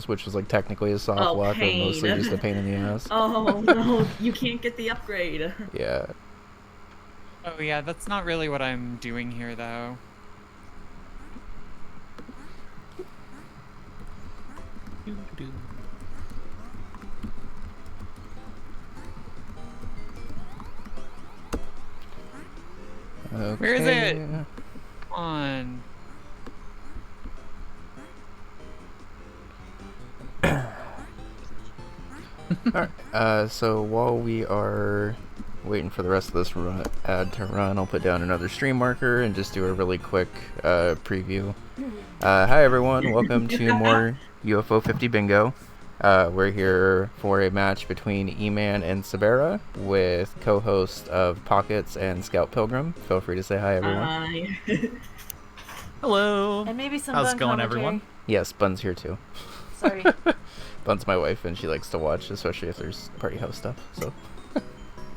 which is like technically a soft lock, but mostly just a pain in the ass. Oh no, you can't get the upgrade. Yeah. Oh yeah, that's not really what I'm doing here though. Okay. Where is it? Come on. Alright, so while we are waiting for the rest of this ad to run, I'll put down another stream marker and just do a really quick preview. Hi everyone, welcome to more UFO 50 Bingo. We're here for a match between Eman and Sabera with co-host of Pockets and Scout Pilgrim. Feel free to say hi, everyone. Hi. Hello. And maybe some How's Bun it going, commentary. everyone? Yes, Bun's here too. Sorry. Bun's my wife, and she likes to watch, especially if there's party house stuff. So.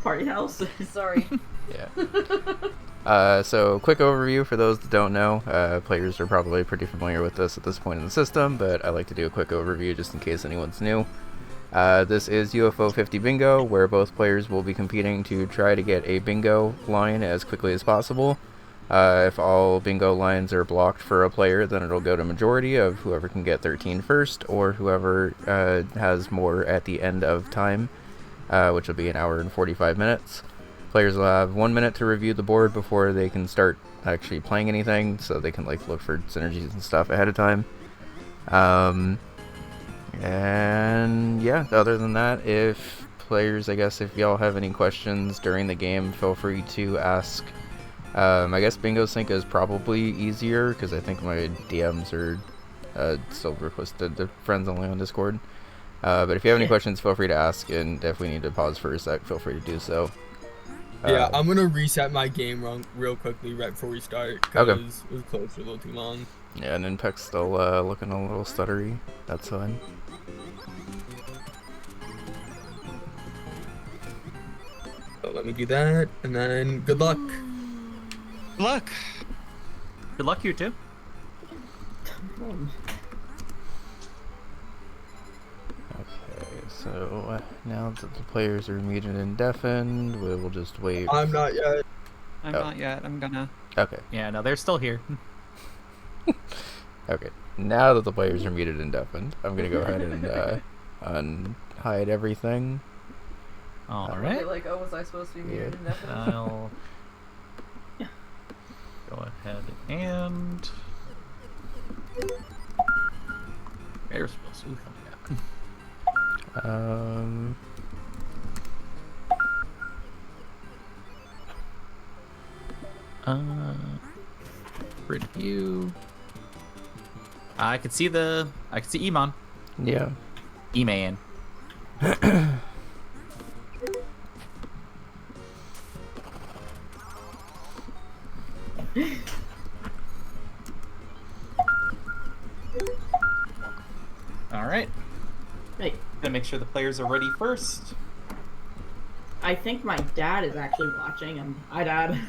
Party house. Sorry. Yeah. So quick overview for those that don't know. Players are probably pretty familiar with this at this point in the system, but I like to do a quick overview just in case anyone's new. This is UFO 50 Bingo, where both players will be competing to try to get a bingo line as quickly as possible. If all bingo lines are blocked for a player, then it'll go to majority of whoever can get 13 first, or whoever has more at the end of time, which will be an hour and 45 minutes. Players will have 1 minute to review the board before they can start actually playing anything, so they can like look for synergies and stuff ahead of time. And yeah, other than that, if players, I guess if y'all have any questions during the game, feel free to ask. I guess Bingo Sync is probably easier because I think my DMs are still requested to friends only on Discord. But if you have any questions, feel free to ask, and if we need to pause for a sec, feel free to do so. Yeah, I'm gonna reset my game run real quickly right before we start because Okay. it was closed for a little too long. Yeah, and Impec's still looking a little stuttery. That's fine. So let me do that, and then good luck. Good luck. Good luck, you two. Okay, so now that the players are muted and deafened, we will just wait. I'm not yet. I'm Oh. not yet. I'm gonna. Okay. Yeah, no, they're still here. Okay, now that the players are muted and deafened, I'm gonna go ahead and unhide everything. All They're right. like, oh, was I supposed to be Yeah. muted indefinitely? I'll go ahead and. Where's Wilson? Review. I can see Eman. Yeah. E-Man. All right. Hey, Gonna make sure the players are ready first. I think my dad is actually watching. Hi, Dad.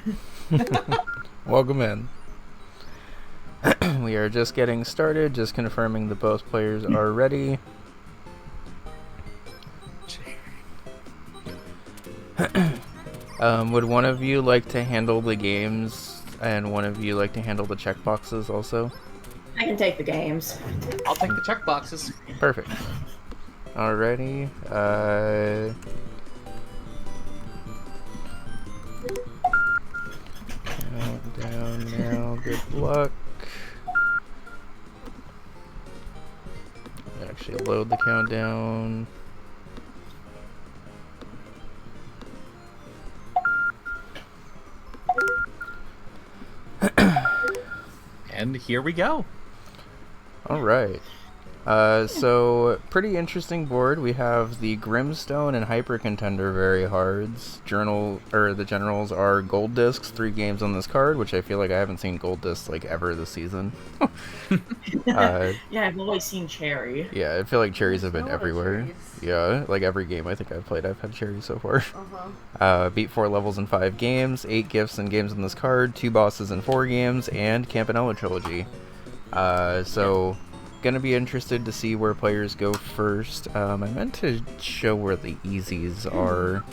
Welcome in. We are just getting started, just confirming that both players are ready. Would one of you like to handle the games, and one of you like to handle the checkboxes also? I can take the games. I'll take the check boxes. Perfect. Alrighty. Countdown now. Good luck. Actually, load the countdown. And here we go. Alright. So, pretty interesting board. We have the Grimstone and Hyper Contender very hards. The generals are gold discs, 3 games on this card, which I feel like I haven't seen gold discs like ever this season. Yeah, I've always seen Cherry. Yeah, I feel like cherries have been No other everywhere. cherries. Yeah, like every game I think I've played, I've had cherries so far. Uh-huh. Beat 4 levels in 5 games, 8 gifts and games on this card, 2 bosses in 4 games, and Campanella Trilogy. So gonna be interested to see where players go first. I meant to show where the easies are.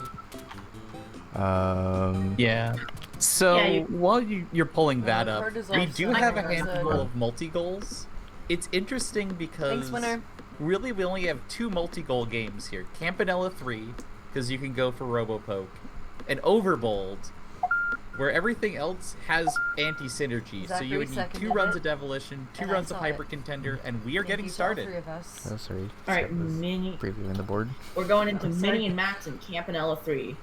Yeah. So Yeah, while you're pulling that up, card is we all do set. have a That's it. handful of multi-goals. It's interesting because Thanks, winner. really we only have 2 multi-goal games here. Campanella 3, because you can go for Robopoke, and Overbold, where everything else has anti-synergy. So Zachary you would need 2 seconded runs it, of Devolution, 2 and I runs of saw Hyper it. Contender, and we are Thank getting you to all started. 3 of us. Oh, sorry. All right, Scott was mini. previewing the board. We're going into I'm sorry. Mini and Max and Campanella 3.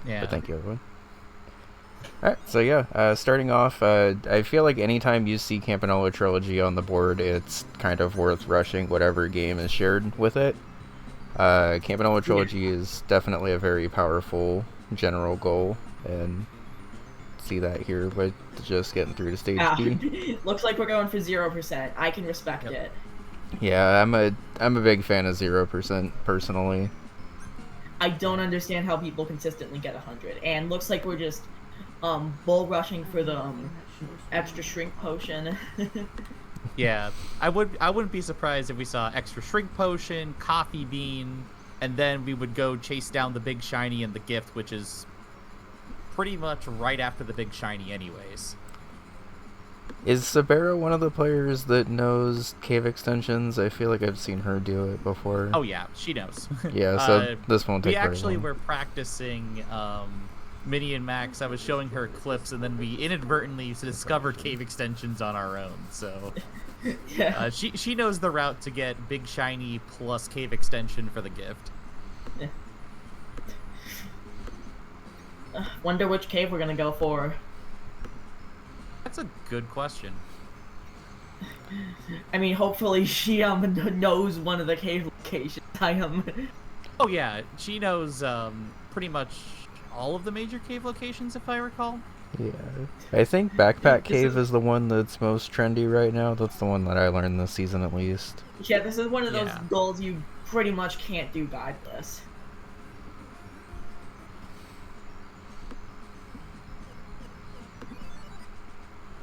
Yeah. But thank you, everyone. Alright, so yeah, starting off, I feel like anytime you see Campanella Trilogy on the board, it's kind of worth rushing whatever game is shared with it. Campanella Trilogy is definitely a very powerful general goal, and see that here with just getting through to stage B. Looks like we're going for 0%. I can respect it. Yeah, I'm a big fan of 0% personally. I don't understand how people consistently get 100. And looks like we're just bull rushing for the extra shrink potion. Yeah, I wouldn't be surprised if we saw extra shrink potion, coffee bean, and then we would go chase down the big shiny and the gift, which is pretty much right after the big shiny anyways. Is Sabera one of the players that knows cave extensions? I feel like I've seen her do it before. Oh yeah, she knows. Yeah, so this won't take We very actually long. were practicing Mini and Max. I was showing her clips, and then we inadvertently discovered cave extensions on our own. So Yeah. she knows the route to get big shiny plus cave extension for the gift. Wonder which cave we're gonna go for. That's a good question. I mean, hopefully she knows one of the cave locations. Oh yeah, she knows pretty much all of the major cave locations, if I recall. Yeah, I think Backpack This Cave is- is the one that's most trendy right now. That's the one that I learned this season at least. Yeah, this is one of those Yeah. goals you pretty much can't do guideless.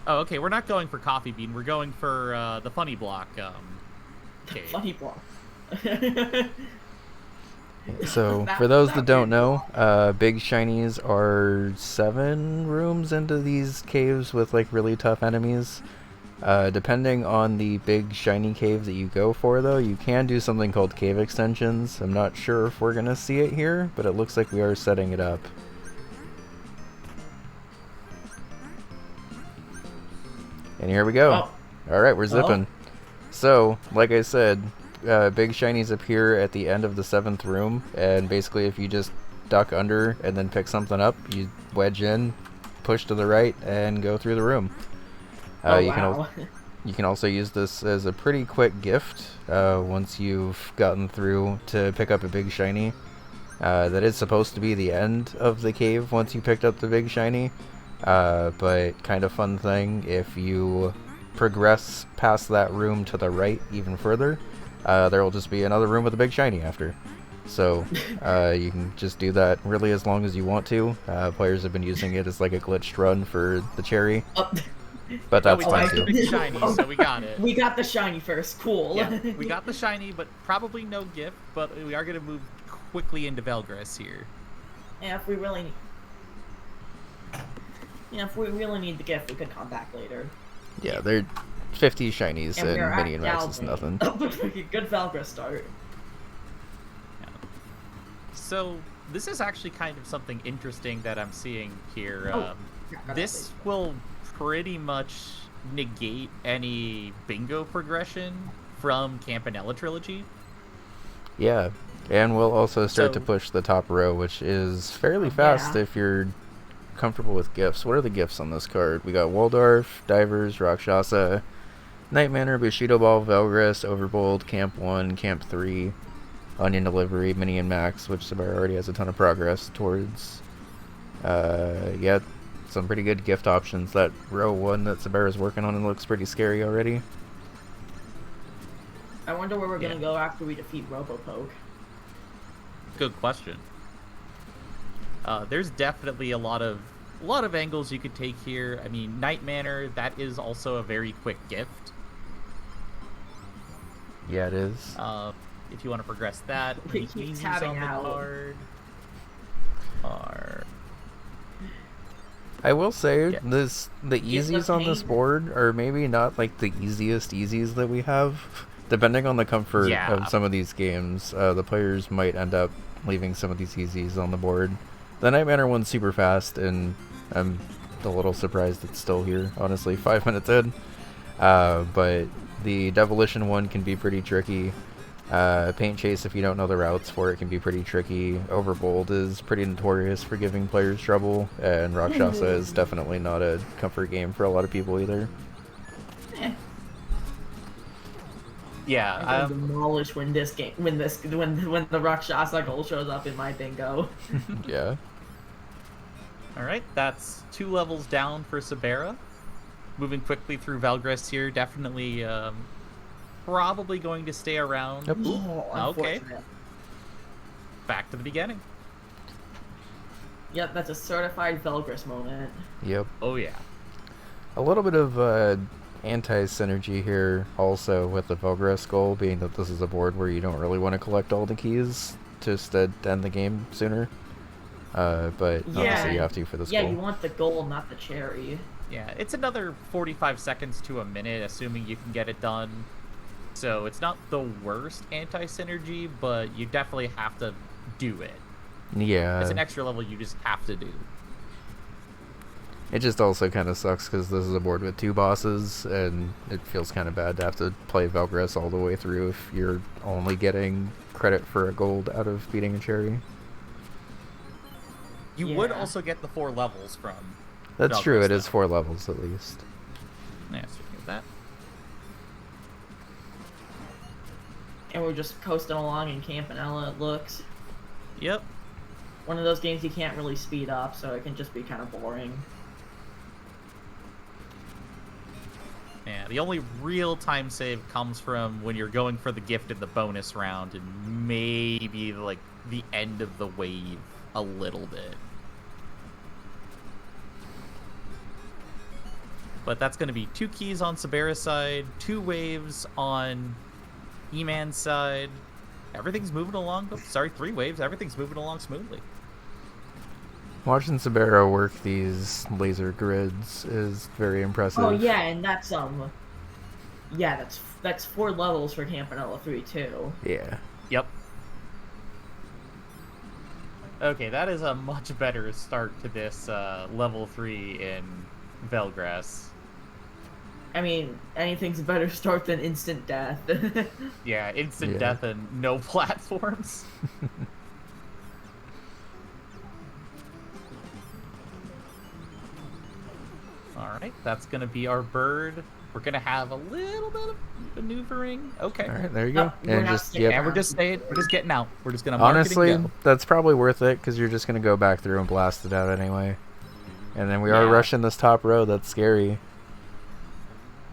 Oh, okay, we're not going for Coffee Bean. We're going for the Funny Block cave. Funny block. So, That- for those that that don't weird know, big shinies are 7 rooms into these caves with like really tough enemies. Depending on the big shiny cave that you go for, though, you can do something called cave extensions. I'm not sure if we're gonna see it here, but it looks like we are setting it up. And here we go. Oh. Alright, we're zipping. So, like I said, big shinies appear at the end of the 7th room, and basically if you just duck under and then pick something up, you wedge in, push to the right, and go through the room. Oh, you wow. you can also use this as a pretty quick gift once you've gotten through to pick up a big shiny. That is supposed to be the end of the cave once you picked up the big shiny. But kind of fun thing, if you progress past that room to the right even further, there will just be another room with a big shiny after. So you can just do that really as long as you want to. Players have been using it as like a glitched run for the cherry, Oh, but that's we fine got the too. big shiny, so we got it. we got the shiny first. Cool. Yeah, we got the shiny, but probably no gift. But we are going to move quickly into Velgris here. Yeah, if we really need... Yeah, if we really need the gift, we could come back later. Yeah, they're 50 shinies And we're and at Mini and Max is Galvin. nothing. Good Valkyrie start. So this is actually kind of something interesting that I'm seeing here. Oh, This will pretty much negate any bingo progression from Campanella Trilogy. Yeah, and we'll also start to So- push the top row, which is fairly fast Yeah. if you're comfortable with gifts. What are the gifts on this card? We got Waldorf, Divers, Rakshasa, Night Manor, Bushido Ball, Velgris, Overbold, Camp 1, Camp 3, Onion Delivery, Mini and Max, which Sabera already has a ton of progress towards. Yeah, some pretty good gift options. That row 1 that Sabera's working on, it looks pretty scary already. I wonder where we're Yeah. gonna go after we defeat Robopoke. Good question. There's definitely a lot of angles you could take here. I mean, Night Manor, that is also a very quick gift. Yeah, it is. If you want to progress that, We the keep easies tabbing on the out. card are I will say Yeah. the the easies on this pain- board are maybe not like the easiest easies that we have. Depending on the comfort Yeah. of some of these games, the players might end up leaving some of these easies on the board. The Night Manor one's super fast, and I'm a little surprised it's still here, honestly, 5 minutes in. But the Demolition one can be pretty tricky. Paint Chase, if you don't know the routes for it, can be pretty tricky. Overbold is pretty notorious for giving players trouble, and Rakshasa is definitely not a comfort game for a lot of people either. yeah. I'm gonna demolish when the Rakshasa goal shows up in my bingo. Yeah. All right, that's 2 levels down for Sabera. Moving quickly through Valgress here, definitely probably going to stay around. Yep. Oh, Okay. unfortunate. Back to the beginning. Yep, that's a certified Velgris moment. Yep. Oh yeah. A little bit of anti-synergy here also with the Vogres goal, being that this is a board where you don't really want to collect all the keys just to end the game sooner. But Yeah. obviously you have to for this Yeah, goal. you want the goal, not the cherry. Yeah, it's another 45 seconds to a minute, assuming you can get it done. So it's not the worst anti-synergy, but you definitely have to do it. Yeah. It's an extra level you just have to do. It just also kind of sucks because this is a board with 2 bosses, and it feels kind of bad to have to play Valgress all the way through if you're only getting credit for a gold out of beating a cherry. You would Yeah. also get the 4 levels from. That's true, Valgress, it is though. 4 levels at least. Yeah, speaking of that. And we're just coasting along in Campanella, it looks. Yep. One of those games you can't really speed up, so it can just be kind of boring. Yeah, the only real time save comes from when you're going for the gift in the bonus round and maybe like the end of the wave a little bit. But that's going to be 2 keys on Sabera's side, 2 waves on eman's side. Everything's moving along. Oh, sorry, 3 waves. Everything's moving along smoothly. Watching Sabera work these laser grids is very impressive. Oh yeah, and that's yeah, that's 4 levels for Campanella 3 too. Yeah. Yep. Okay, that is a much better start to this level 3 in Velgrass. I mean, anything's a better start than instant death. Yeah, instant Yeah. death and no platforms. Alright, that's gonna be our bird. We're gonna have a little bit of maneuvering. Okay. All right, there you go. Oh, we're And not just sticking yep. And we're just staying, we're just getting out. We're just gonna mark Honestly, it and go. that's probably worth it because you're just gonna go back through and blast it out anyway. And then we are Yeah. rushing this top row. That's scary.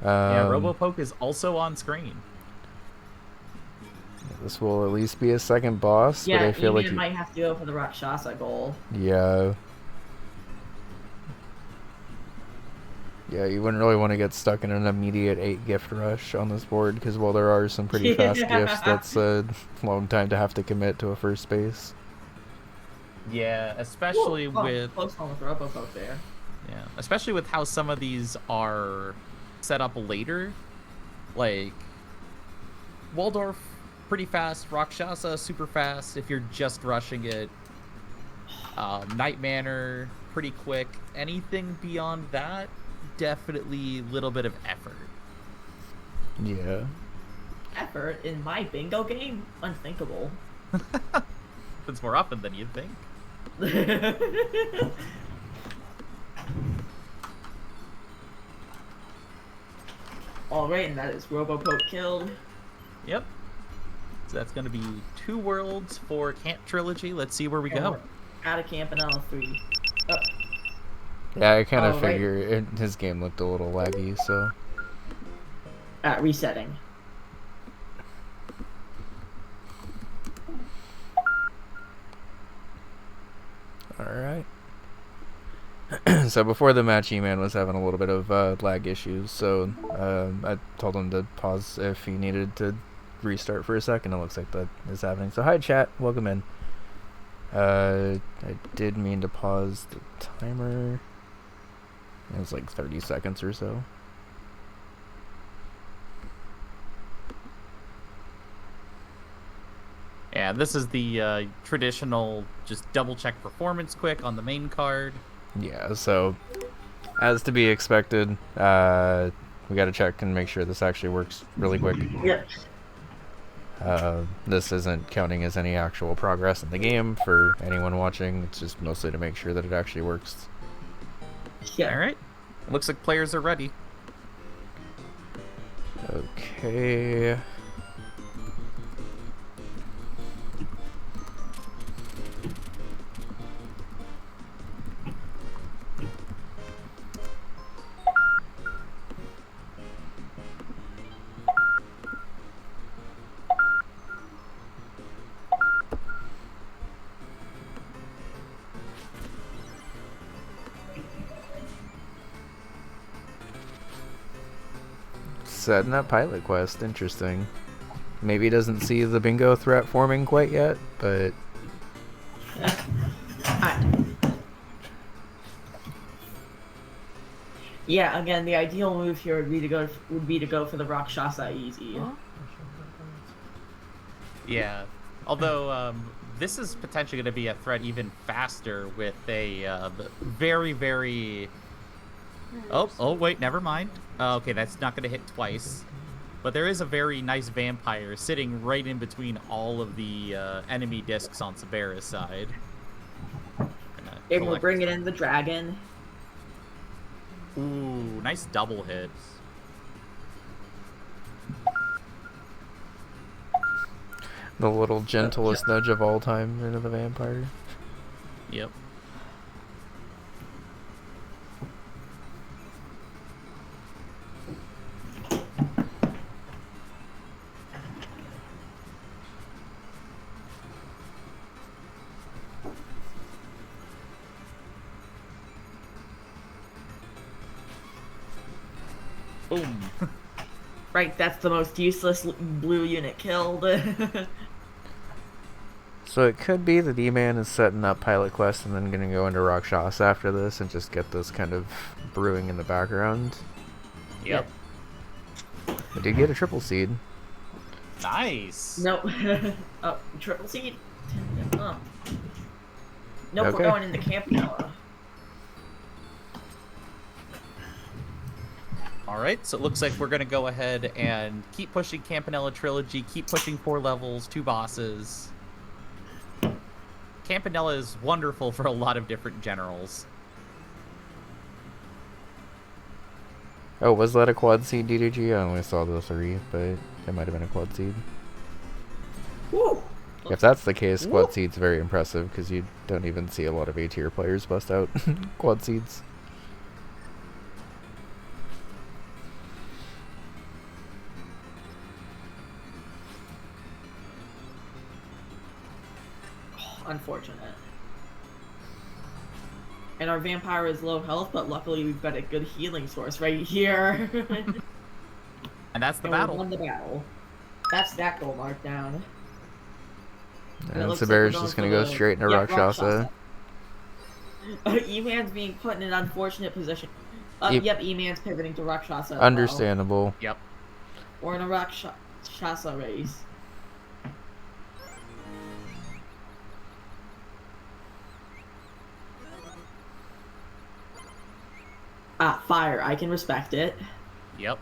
Yeah, Robopoke is also on screen. This will at least be a second boss, but Yeah, I feel Eman like might have to go for the Rakshasa goal. yeah. Yeah, you wouldn't really want to get stuck in an immediate 8 gift rush on this board because while there are some pretty fast Yeah. gifts, that's a long time to have to commit to a first space. Yeah, especially Whoa, with close one with Robopoke there. yeah, especially with how some of these are set up later. Like Waldorf, pretty fast. Rakshasa, super fast. If you're just rushing it, Night Manor, pretty quick. Anything beyond that, definitely a little bit of effort. Yeah. Effort in my bingo game? Unthinkable. Happens more often than you'd think. Alright, and that is Robopoke killed. Yep. So that's going to be 2 worlds for Camp Trilogy. Let's see where we go. Out of Campanella 3. Oh, Yeah, I kind of Alright. figure his game looked a little laggy, so. resetting. Alright. So before the match, E-Man was having a little bit of lag issues, so I told him to pause if he needed to restart for a second. It looks like that is happening. So hi chat, welcome in. I did mean to pause the timer. It was like 30 seconds or so. Yeah, this is the traditional just double check performance quick on the main card. Yeah, so as to be expected, we got to check and make sure this actually works really quick. Yep. This isn't counting as any actual progress in the game for anyone watching. It's just mostly to make sure that it actually works. Yeah. All right. It looks like players are ready. Okay. Setting up pilot quest, interesting. Maybe he doesn't see the bingo threat forming quite yet, but Yeah, again, the ideal move here would be to go for the Rakshasa easy. Yeah. Although this is potentially going to be a threat even faster with a very, very... Oh, wait, never mind. Okay, that's not going to hit twice. But there is a very nice vampire sitting right in between all of the enemy discs on Sabera's side. And we're bringing in the dragon. Ooh, nice double hit. the little gentlest nudge of all time into the vampire. Yep. Boom. Right, that's the most useless blue unit killed. So it could be that E-Man is setting up pilot quest and then going to go into Rakshasa after this and just get this kind of brewing in the background. Yep. I did get a triple seed. Nice. Nope. Oh, triple seed? Oh. Nope, Okay. we're going into Camp Noah. Alright, so it looks like we're going to go ahead and keep pushing Campanella Trilogy, keep pushing 4 levels, 2 bosses. Campanella is wonderful for a lot of different generals. Oh, was that a quad seed DDG? I only saw the 3, but it might have been a quad seed. Woo! If that's the case, quad seed's very impressive because you don't even see a lot of A-tier players bust out quad seeds. Unfortunate. And our vampire is low health, but luckily we've got a good healing source right here. And that's the And we battle. won the battle. That's that goal mark down. And it looks like Sabera's we're just going going to for go the- straight into Yep, Rakshasa. E-Man's being put in an unfortunate position. Yep, E-Man's pivoting to Rakshasa. as well. Understandable. Yep. We're in a Rakshasa race. Fire. I can respect it. Yep.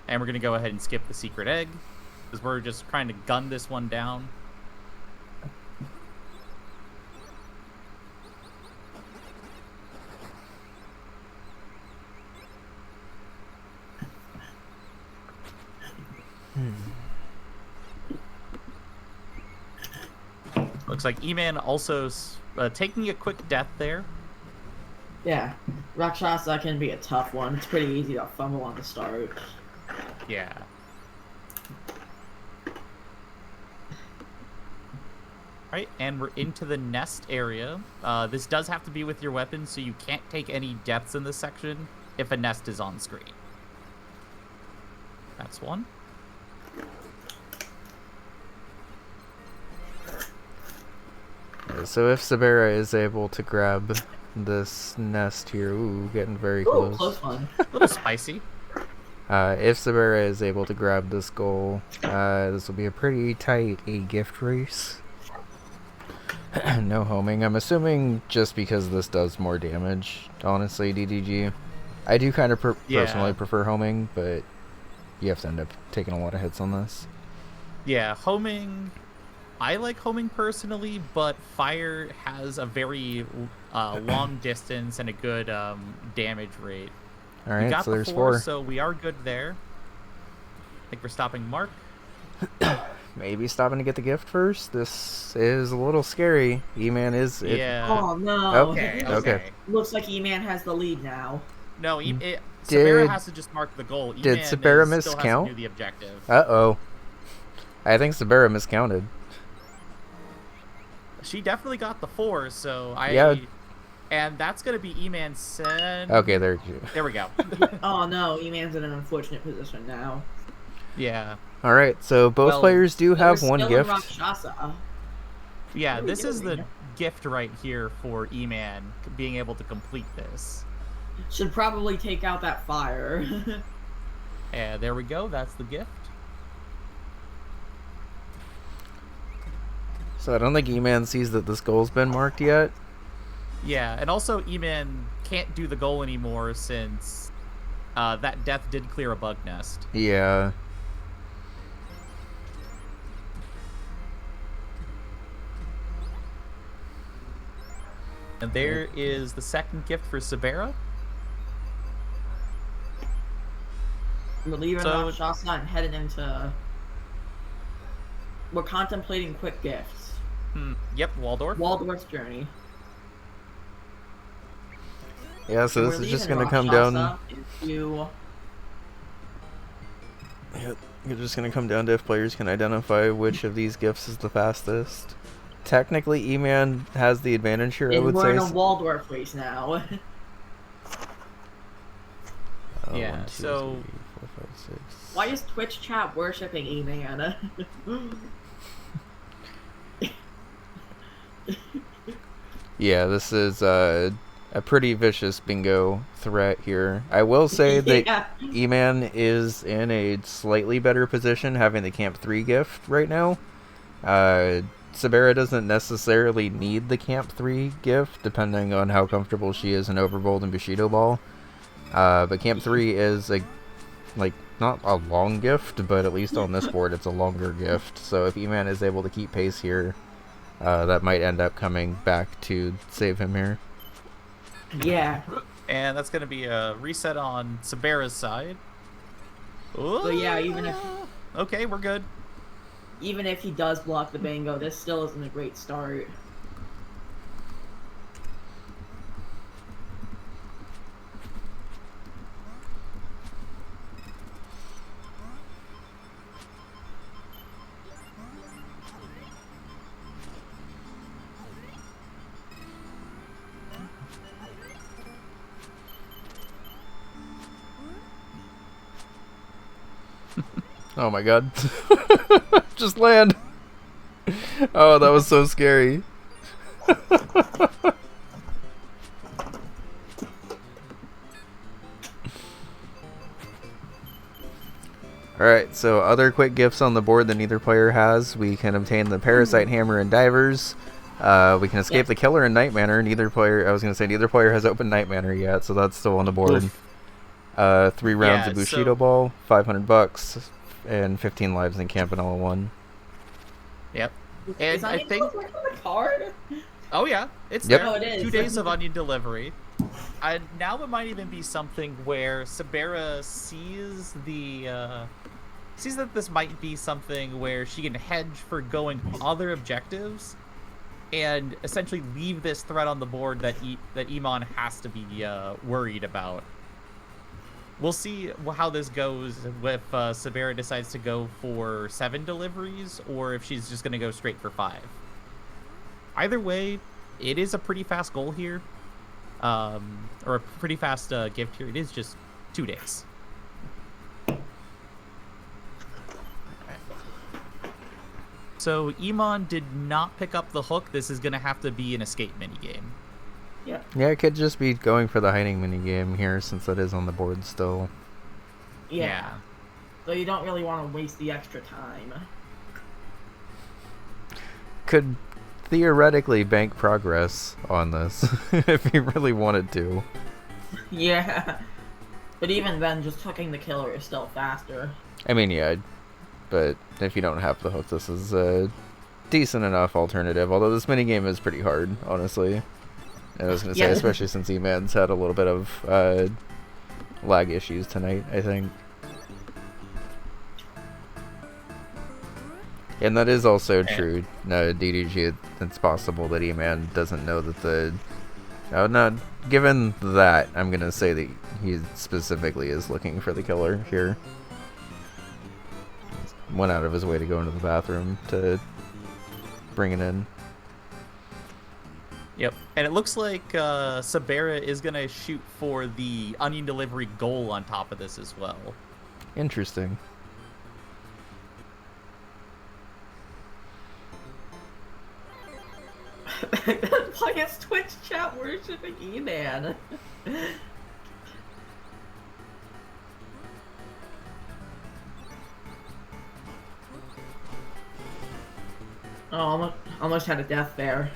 And we're going to go ahead and skip the secret egg, because we're just trying to gun this one down. Looks like E-Man also taking a quick death there. Yeah. Rakshasa can be a tough one. It's pretty easy to fumble on the start. Yeah. Alright, and we're into the nest area. This does have to be with your weapon, so you can't take any deaths in this section if a nest is on screen. That's one. So if Sabera is able to grab this nest here, ooh, getting very Ooh, close. close one. A little spicy. If Sabera is able to grab this goal, this will be a pretty tight gift race. No homing. I'm assuming just because this does more damage, honestly, DDG. I do kind of personally prefer homing, but you have to end up taking a lot of hits on this. Yeah, homing. I like homing personally, but fire has a very long distance and a good damage rate. All We right, got so the there's 4, four. so we are good there. I think we're stopping Mark. Maybe stopping to get the gift first. This is a little scary. E-Man is. Yeah. Oh no. Okay, Okay. okay. Looks like E-Man has the lead now. No, Sabera Did- has to just mark the goal. did E-Man Sabera still has miscount? to do the objective. Uh-oh. I think Sabera miscounted. She definitely got the 4, so Yeah. And that's gonna be E-Man send. Okay, there. There we go. Oh no, E-Man's in an unfortunate position now. Yeah. All right, so both Well, players do have We're one still in gift. Rakshasa. Yeah, What are we this is the doing? gift right here for E-Man being able to complete this. Should probably take out that fire. And there we go. That's the gift. So I don't think E-Man sees that this goal's been marked yet. Yeah, and also E-Man can't do the goal anymore since that death did clear a bug nest. Yeah. And there is the second gift for Sabera. We're leaving So- Rakshasa and heading into... We're contemplating quick gifts. Yep, Waldorf. Waldorf's journey. Yeah, so And this we're is just leaving gonna come down. Rakshasa into... You're just gonna come down to if players can identify which of these gifts is the fastest. Technically, E-Man has the advantage here, I And would we're say. in a Waldorf race now. Yeah, 1, 2, so- 3, 4, 5, 6. Why is Twitch chat worshipping E-Man? Yeah, this is a pretty vicious bingo threat here. I will say that Yeah. E-Man is in a slightly better position having the Camp 3 gift right now. Sabera doesn't necessarily need the Camp 3 gift, depending on how comfortable she is in Overbold and Bushido Ball. But Camp 3 is not a long gift, but at least on this board it's a longer gift. So if E-Man is able to keep pace here, that might end up coming back to save him here. Yeah. And that's going to be a reset on Sabera's side. So yeah, Okay, we're good. even if he does block the bingo, this still isn't a great start. Oh my god. Just land. Oh, that was so scary. Alright, so other quick gifts on the board that neither player has. We can obtain the Parasite Hammer and Divers. We can escape the Killer and Night Manor. Neither player has opened Night Manor yet, so that's still on the board. Oof. 3 rounds Yeah, of Bushido so- Ball, $500, and 15 lives in Campanella 1. Yep. Is And I Onion think... Delivery on the card? Oh, yeah. It's Yep. there. Oh, it is. 2 days of onion delivery. Now it might even be something where Sabera sees sees that this might be something where she can hedge for going other objectives and essentially leave this threat on the board that Emon has to be worried about. We'll see how this goes if Sabera decides to go for 7 deliveries or if she's just going to go straight for 5. Either way, it is a pretty fast goal here. Or a pretty fast gift here. It is just 2 days. So Eman did not pick up the hook. This is going to have to be an escape minigame. Yep. Yeah, it could just be going for the hiding minigame here since that is on the board still. Yeah. So you don't really want to waste the extra time. Could theoretically bank progress on this if you really wanted to. Yeah. But even then, just hooking the killer is still faster. I mean, yeah, but if you don't have the hook, this is a decent enough alternative. Although this minigame is pretty hard, honestly. I was going to say, Yeah. especially since E-Man's had a little bit of lag issues tonight, I think. And that is also true. No, DDG, it's possible that E-Man doesn't know that the... Oh, no, given that, I'm going to say that he specifically is looking for the killer here. Went out of his way to go into the bathroom to bring it in. Yep. And it looks like Sabera is going to shoot for the onion delivery goal on top of this as well. Interesting. Why is Twitch chat worshipping E-Man? Oh, almost had a death there.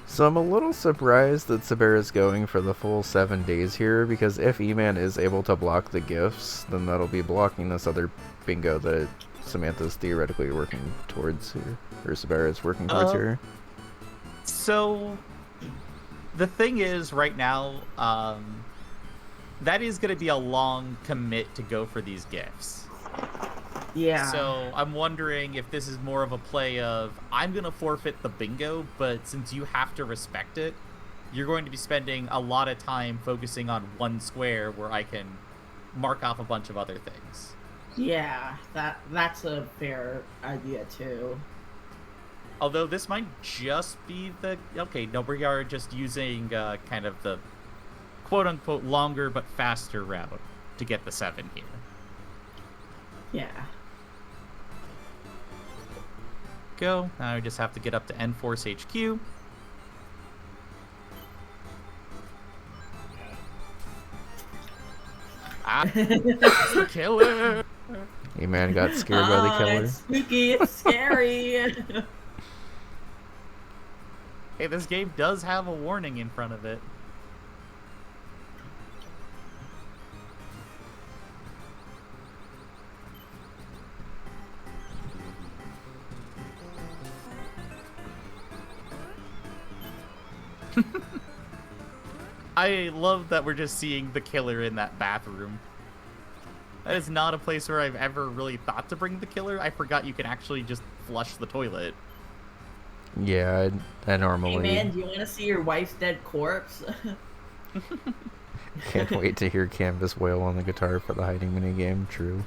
So I'm a little surprised that Sabera's going for the full 7 days here, because if E-Man is able to block the gifts, then that'll be blocking this other bingo that Samantha's theoretically working towards here, or Sabera's working towards here. So, the thing is, right now, that is going to be a long commit to go for these gifts. Yeah. So, I'm wondering if this is more of a play of, I'm going to forfeit the bingo, but since you have to respect it, you're going to be spending a lot of time focusing on one square where I can mark off a bunch of other things. Yeah, that's a fair idea too. Although this might just be the... Okay, no, we are just using kind of the quote-unquote longer but faster route to get the 7 here. Yeah. Go. Now we just have to get up to Enforce HQ. Ah, it's the killer! E-Man got scared by the killer. It's spooky, it's scary. Hey, this game does have a warning in front of it. I love that we're just seeing the killer in that bathroom. That is not a place where I've ever really thought to bring the killer. I forgot you can actually just flush the toilet. Yeah, I normally... Hey man, do you want to see your wife's dead corpse? Can't wait to hear Canvas wail on the guitar for the hiding minigame. True.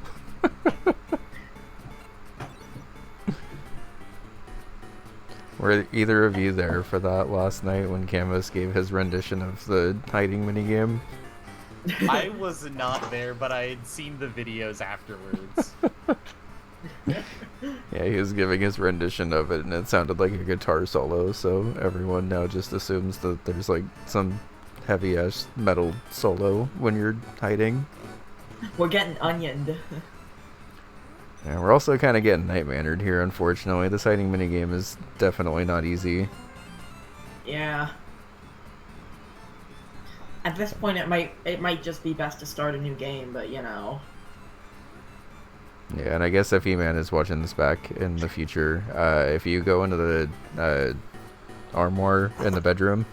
Were either of you there for that last night when Canvas gave his rendition of the hiding minigame? I was not there, but I had seen the videos afterwards. Yeah, he was giving his rendition of it, and it sounded like a guitar solo, so everyone now just assumes that there's like some heavy-ass metal solo when you're hiding. We're getting onioned. Yeah, we're also kind of getting night-mannered here, unfortunately. This hiding minigame is definitely not easy. Yeah. At this point, it might just be best to start a new game, but you know. Yeah, and I guess if E-Man is watching this back in the future, if you go into the armoire in the bedroom,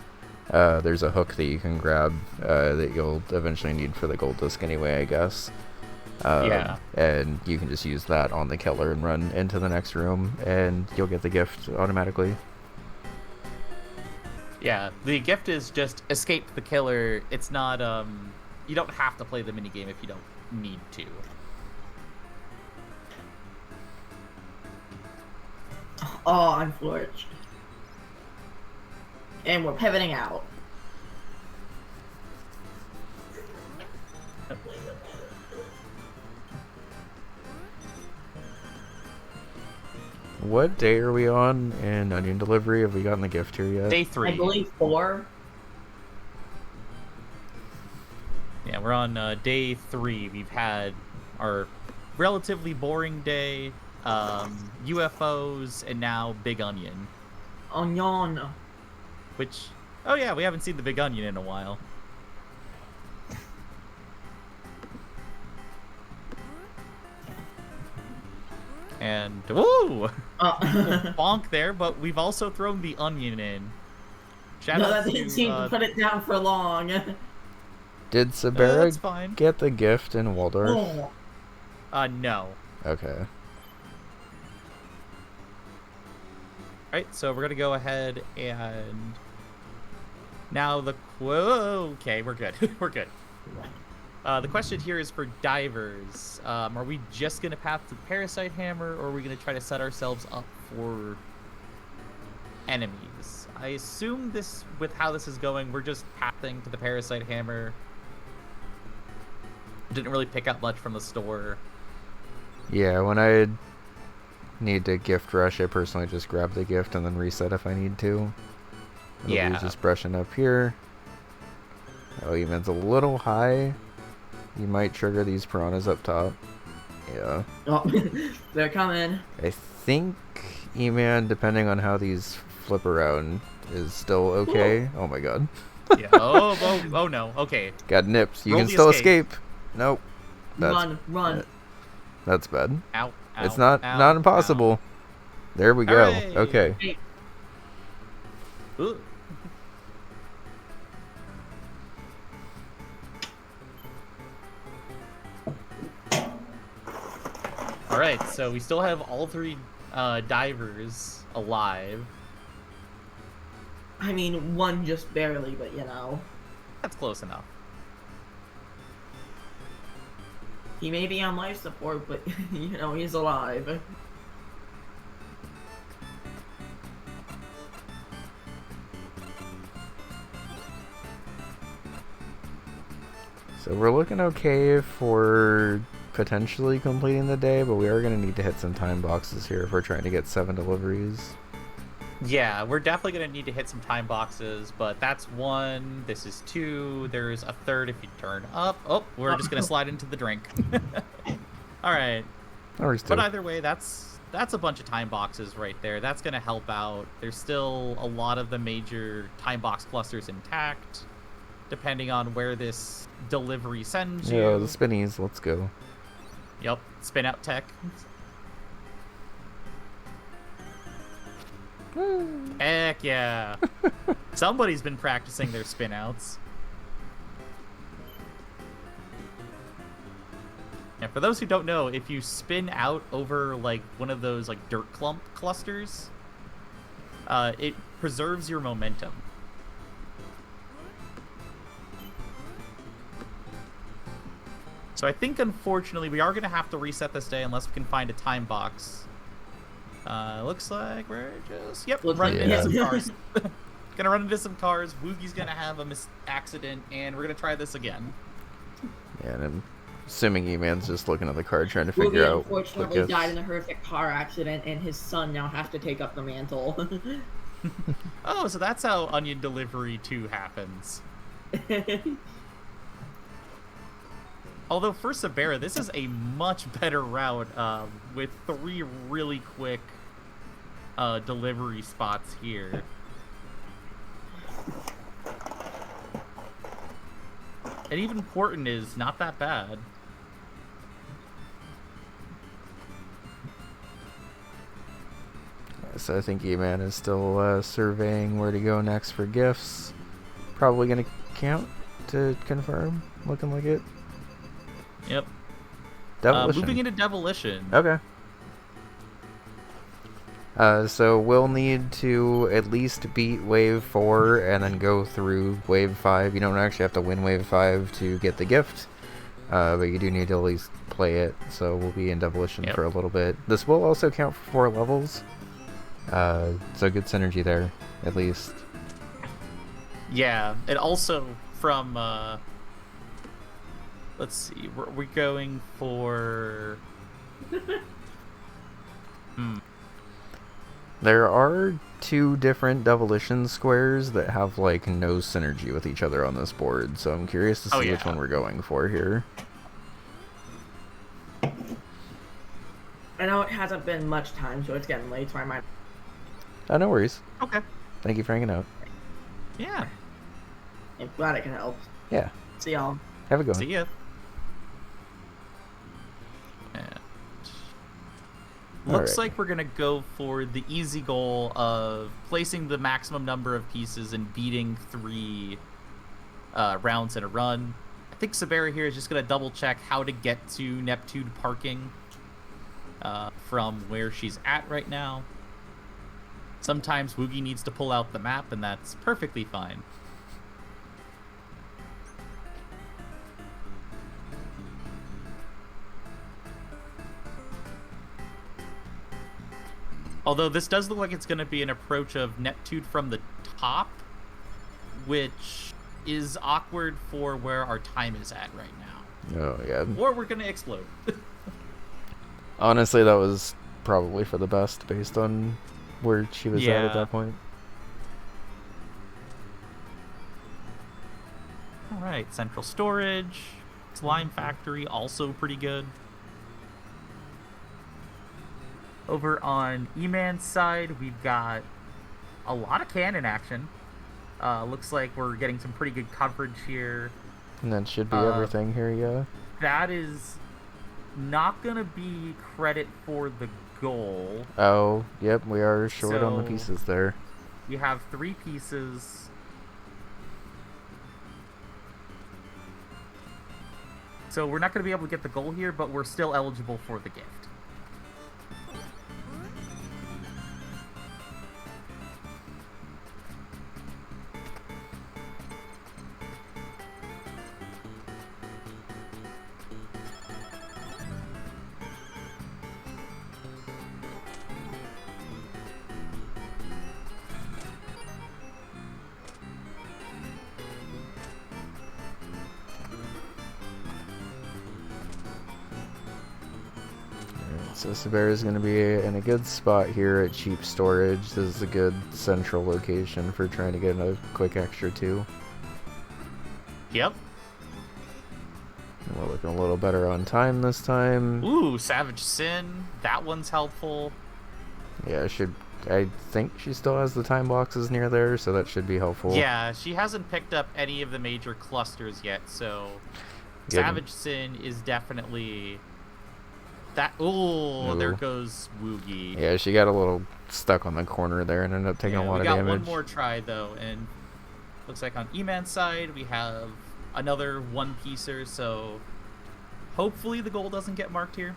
there's a hook that you can grab that you'll eventually need for the gold disc anyway, I guess. Yeah. And you can just use that on the killer and run into the next room, and you'll get the gift automatically. Yeah, the gift is just escape the killer. It's not, you don't have to play the minigame if you don't need to. Oh, I'm floored. And we're pivoting out. What day are we on in onion delivery? Have we gotten the gift here yet? Day I 3. believe 4. Yeah, we're on day 3. We've had our relatively boring day, UFOs, and now Big Onion. Onion. Which, oh yeah, we haven't seen the Big Onion in a while. And, woo! Bonk there, but we've also thrown the onion in. Shout No, out that didn't seem to put it down for long. Did that's Sabera fine. get the gift in Waldorf? Oh. No. Okay. Alright, so we're gonna go ahead and... Now the... Whoa, okay, we're good. We're good. The question here is for divers. Are we just gonna path the Parasite Hammer, or are we gonna try to set ourselves up for enemies? I assume this, with how this is going, we're just pathing to the Parasite Hammer. Didn't really pick up much from the store. Yeah, when I need to gift rush, I personally just grab the gift and then reset if I need to. Yeah. He's just brushing up here. Oh, eman's a little high. You might trigger these piranhas up top. Yeah. Oh, they're coming. I think eman, depending on how these flip around, is still okay. Oh my god. Yeah. Oh no. Okay. Got nipped. You Roll can the still escape. escape. Nope. Run. That's bad. Ow. It's not impossible. There we go. Hooray. Okay. Hey, Ooh. All right, so we still have all 3 divers alive. I mean, one just barely, but you know. That's close enough. He may be on life support, but, you know, he's alive. So we're looking okay for potentially completing the day, but we are going to need to hit some time boxes here if we're trying to get 7 deliveries. Yeah, we're definitely going to need to hit some time boxes, but that's 1. This is 2. There's a 3rd if you turn up. Oh, we're just going to slide into the drink. All right. But either way, that's a bunch of time boxes right there. That's going to help out. There's still a lot of the major time box clusters intact, depending on where this delivery sends you. Yeah, the spinnies. Let's go. Yep, spin out tech. Heck yeah. Somebody's been practicing their spin outs. And for those who don't know, if you spin out over like one of those like dirt clump clusters, it preserves your momentum. So I think, unfortunately, we are going to have to reset this day unless we can find a time box. Looks like we're just... Yep, running into some cars. Gonna run into some cars. Woogie's gonna have a accident, and we're gonna try this again. Yeah, and I'm assuming eman's just looking at the card trying to figure out what unfortunately gifts. died in a horrific car accident, and his son now has to take up the mantle. Oh, so that's how Onion Delivery 2 happens. Although for Sabera, this is a much better route with 3 really quick delivery spots here. And even Porton is not that bad. So I think eman is still surveying where to go next for gifts. Probably gonna count to confirm. Looking like it. Yep. Demolition. Moving into Demolition. Okay. So we'll need to at least beat Wave 4 and then go through Wave 5. You don't actually have to win Wave 5 to get the gift, but you do need to at least play it, so we'll be in Demolition for a little bit. This will also count for 4 levels, so good synergy there, at least. Yeah, and also from, let's see, we're going for... There are two different demolition squares that have like no synergy with each other on this board, so I'm curious to Oh, see which yeah. one we're going for here. I know it hasn't been much time, so it's getting late, so I might. No worries. Okay. Thank you for hanging out. Yeah. I'm glad I can help. Yeah. See y'all. Have a good one. See ya. And looks Alright. like we're gonna go for the easy goal of placing the maximum number of pieces and beating 3 rounds in a run. I think Sabera here is just gonna double check how to get to Neptune parking from where she's at right now. Sometimes Woogie needs to pull out the map, and that's perfectly fine. Although this does look like it's going to be an approach of Neptune from the top, which is awkward for where our time is at right now. Oh, yeah. Or we're going to explode. Honestly, that was probably for the best based on where she was at Yeah. that point. All right, central storage, slime factory, also pretty good. Over on eman's side, we've got a lot of cannon action. Looks like we're getting some pretty good coverage here. And that should be everything here, yeah. That is not gonna be credit for the goal. Oh, yep, we are short on the So- pieces there. We have 3 pieces. So we're not going to be able to get the goal here, but we're still eligible for the gift. So Sabera is going to be in a good spot here at cheap storage. This is a good central location for trying to get a quick extra 2. Yep. And we're looking a little better on time this time. Ooh, Savage Sin. That one's helpful. Yeah, I think she still has the time boxes near there, so that should be helpful. Yeah, she hasn't picked up any of the major clusters yet, so Good. Savage Sin is definitely that. Ooh, there Ooh. goes Woogie. Yeah, she got a little stuck on the corner there and ended up taking a lot we of got damage. one more try though, and looks like on eman's side we have another one-piecer, so hopefully the goal doesn't get marked here.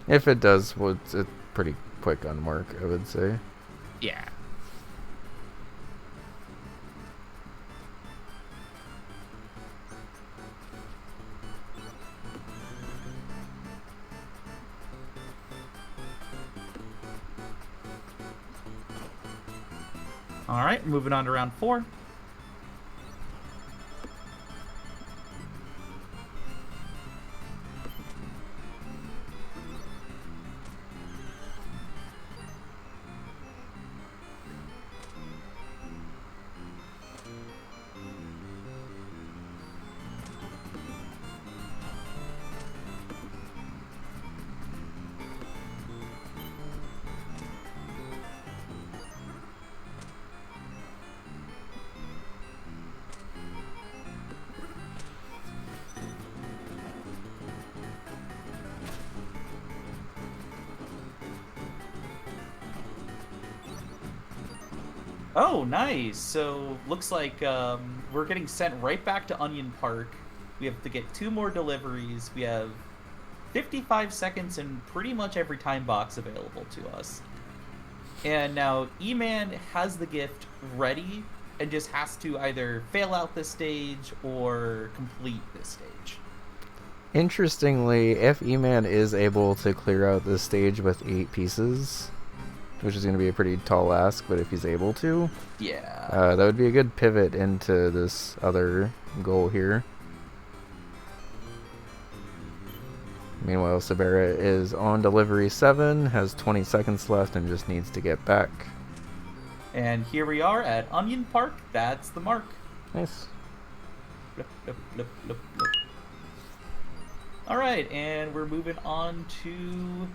If it does, well, it's pretty quick on mark, I would say. Yeah. All right, moving on to round 4. Oh, nice. So looks like we're getting sent right back to Onion Park. We have to get 2 more deliveries. We have 55 seconds in pretty much every time box available to us. And now eman has the gift ready and just has to either fail out this stage or complete this stage. Interestingly, if eman is able to clear out this stage with 8 pieces, which is going to be a pretty tall ask, but if he's able to, Yeah. that would be a good pivot into this other goal here. Meanwhile, Sabera is on delivery 7, has 20 seconds left, and just needs to get back. And here we are at Onion Park. That's the mark. Nice. Flip, flip, flip, flip, flip. All right, and we're moving on to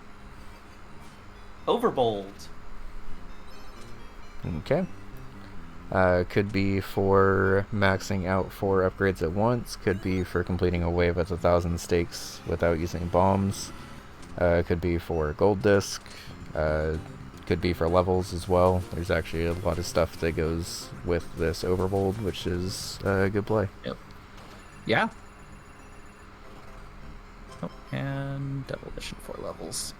Overbold. Okay. Could be for maxing out 4 upgrades at once. Could be for completing a wave at 1,000 stakes without using bombs. Could be for gold disc. Could be for levels as well. There's actually a lot of stuff that goes with this Overbold, which is a good play. Yep. Yeah. Oh, and demolition 4 levels.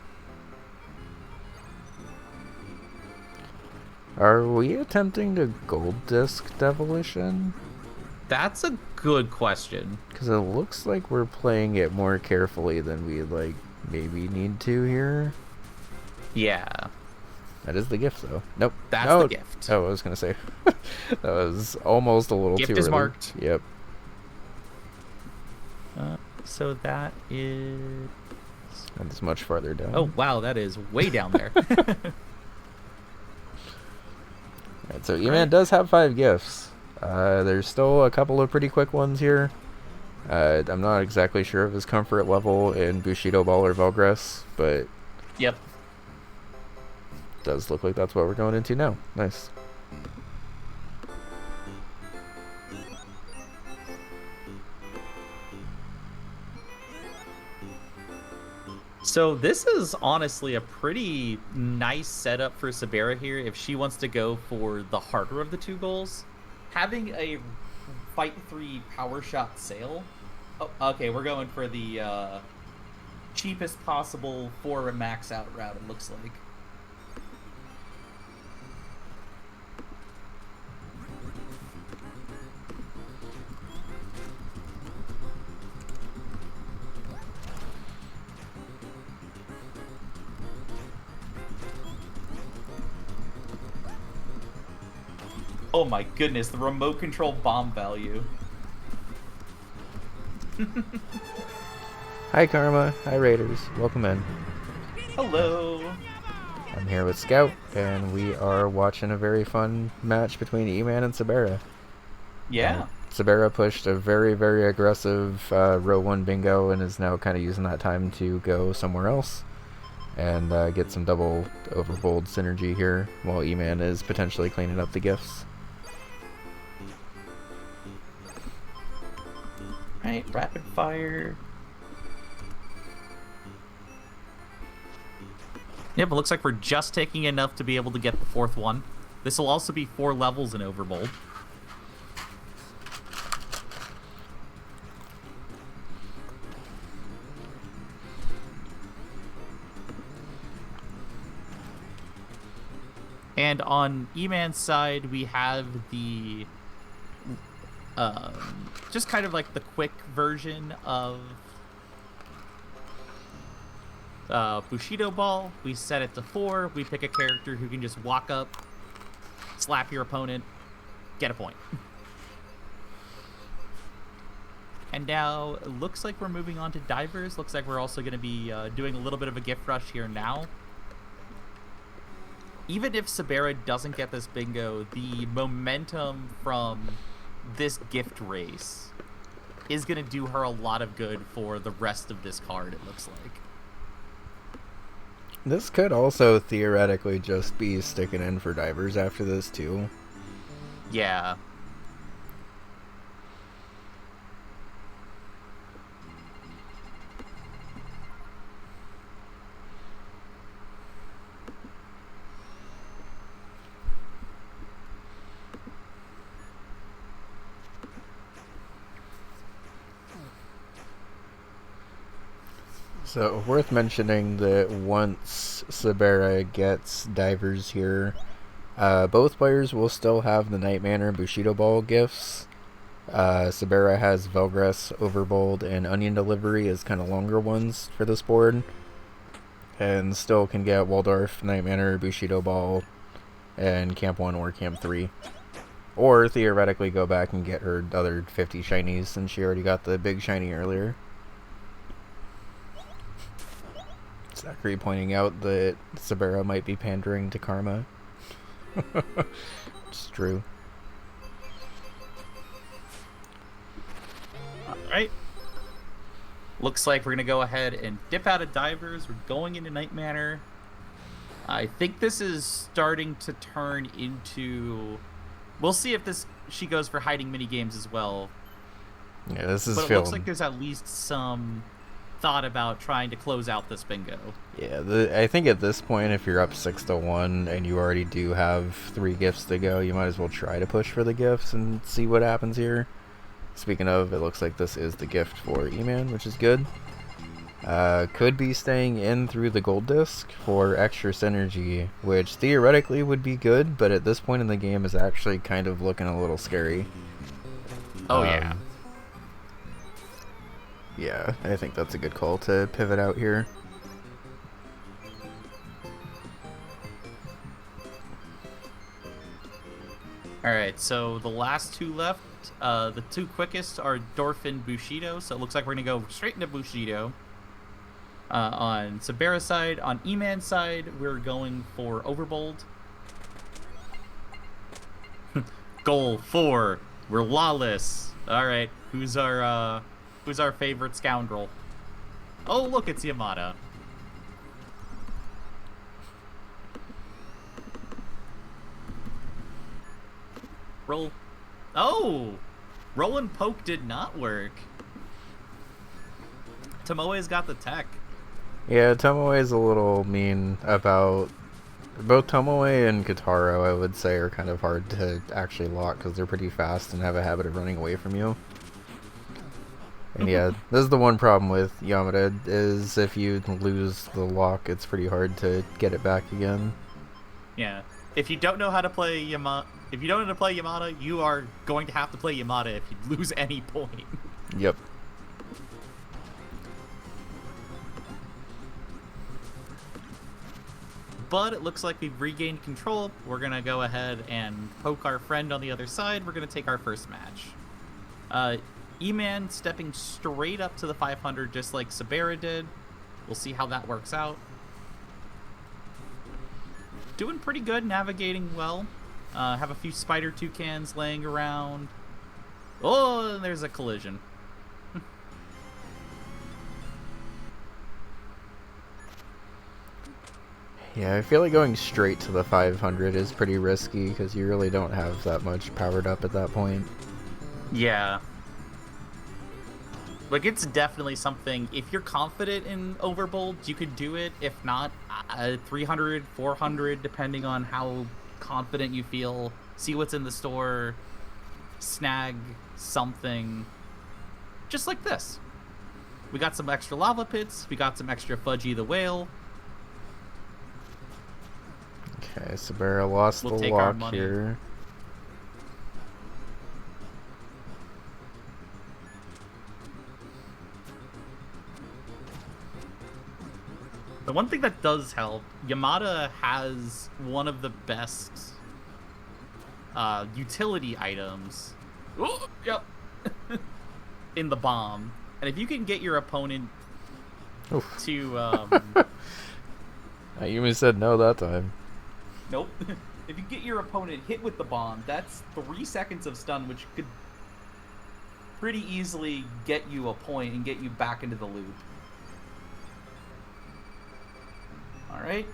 Are we attempting to gold disc demolition? That's a good question. Because it looks like we're playing it more carefully than we maybe need to here. Yeah. That is the gift, though. Nope. That's No. the gift. Oh, I was gonna say that was almost a little Gift too is early. marked. Yep. So that is... That's much farther down. Oh, wow, that is way down there. Right, so eman does have 5 gifts. There's still a couple of pretty quick ones here. I'm not exactly sure of his comfort level in Bushido Ball or Velgress, but Yep. does look like that's what we're going into now. Nice. So this is honestly a pretty nice setup for Sabera here if she wants to go for the harder of the 2 goals. Having a Fight 3 Power Shot Sail. Oh, okay, we're going for the cheapest possible for a max out route, it looks like. Oh my goodness, the remote control bomb value. Hi Karma. Hi Raiders. Welcome in. Hello. I'm here with Scout, and we are watching a very fun match between eman and Sabera. Yeah. Sabera pushed a very, very aggressive row 1 bingo and is now kind of using that time to go somewhere else and get some double overbold synergy here, while eman is potentially cleaning up the gifts. Right, rapid fire. Yep, it looks like we're just taking enough to be able to get the 4th one. This will also be 4 levels in Overbold. And on eman's side, we have the just kind of like the quick version of Bushido Ball. We set it to 4. We pick a character who can just walk up, slap your opponent, get a point. And now it looks like we're moving on to divers. Looks like we're also going to be doing a little bit of a gift rush here now. Even if Sabera doesn't get this bingo, the momentum from this gift race is going to do her a lot of good for the rest of this card, it looks like. This could also theoretically just be sticking in for divers after this too. Yeah. So, worth mentioning that once Sabera gets divers here, both players will still have the Night Manor and Bushido Ball gifts. Sabera has Velgress, Overbold, and Onion Delivery as kind of longer ones for this board. And still can get Waldorf, Night Manor, Bushido Ball, and Camp 1 or Camp 3. Or theoretically go back and get her other 50 shinies since she already got the big shiny earlier. Zachary pointing out that Sabera might be pandering to karma. It's true. Alright. Looks like we're going to go ahead and dip out of divers. We're going into Night Manor. I think this is starting to turn into... We'll see if she goes for hiding mini games as well. Yeah, this is But it feeling... looks like there's at least some thought about trying to close out this bingo. Yeah, I think at this point, if you're up 6-1 and you already do have 3 gifts to go, you might as well try to push for the gifts and see what happens here. Speaking of, it looks like this is the gift for eman, which is good. Could be staying in through the gold disc for extra synergy, which theoretically would be good, but at this point in the game is actually kind of looking a little scary. Oh, yeah. Yeah, I think that's a good call to pivot out here. Alright, so the last 2 left. The 2 quickest are Dorfin Bushido, so it looks like we're going to go straight into Bushido. On Sabera's side, on eman's side, we're going for Overbold. Goal 4. We're lawless. Alright, who's our favorite scoundrel? Oh, look, it's Yamada. Roll. Oh! Roll and poke did not work. Tomoe's got the tech. Yeah, Tomoe's a little mean about... Both Tomoe and Kataro, I would say, are kind of hard to actually lock because they're pretty fast and have a habit of running away from you. And yeah, this is the one problem with Yamada, is if you lose the lock, it's pretty hard to get it back again. Yeah. If you don't know how to play Yamada, you are going to have to play Yamada if you lose any point. Yep. But it looks like we've regained control. We're going to go ahead and poke our friend on the other side. We're going to take our first match. eman stepping straight up to the 500 just like Sabera did. We'll see how that works out. Doing pretty good, navigating well. Have a few spider toucans laying around. Oh, and there's a collision. Yeah, I feel like going straight to the 500 is pretty risky because you really don't have that much powered up at that point. Yeah. Like, it's definitely something, if you're confident in Overbold, you could do it. If not, 300, 400, depending on how confident you feel. See what's in the store, snag something, just like this. We got some extra lava pits, we got some extra Fudgy the Whale. Okay, Sabera lost the lock here. The one thing that does help, Yamada has one of the best utility items. Ooh, yep. In the bomb. And if you can get your opponent to... You even said no that time. Nope. If you get your opponent hit with the bomb, that's 3 seconds of stun, which could pretty easily get you a point and get you back into the loop. Alright.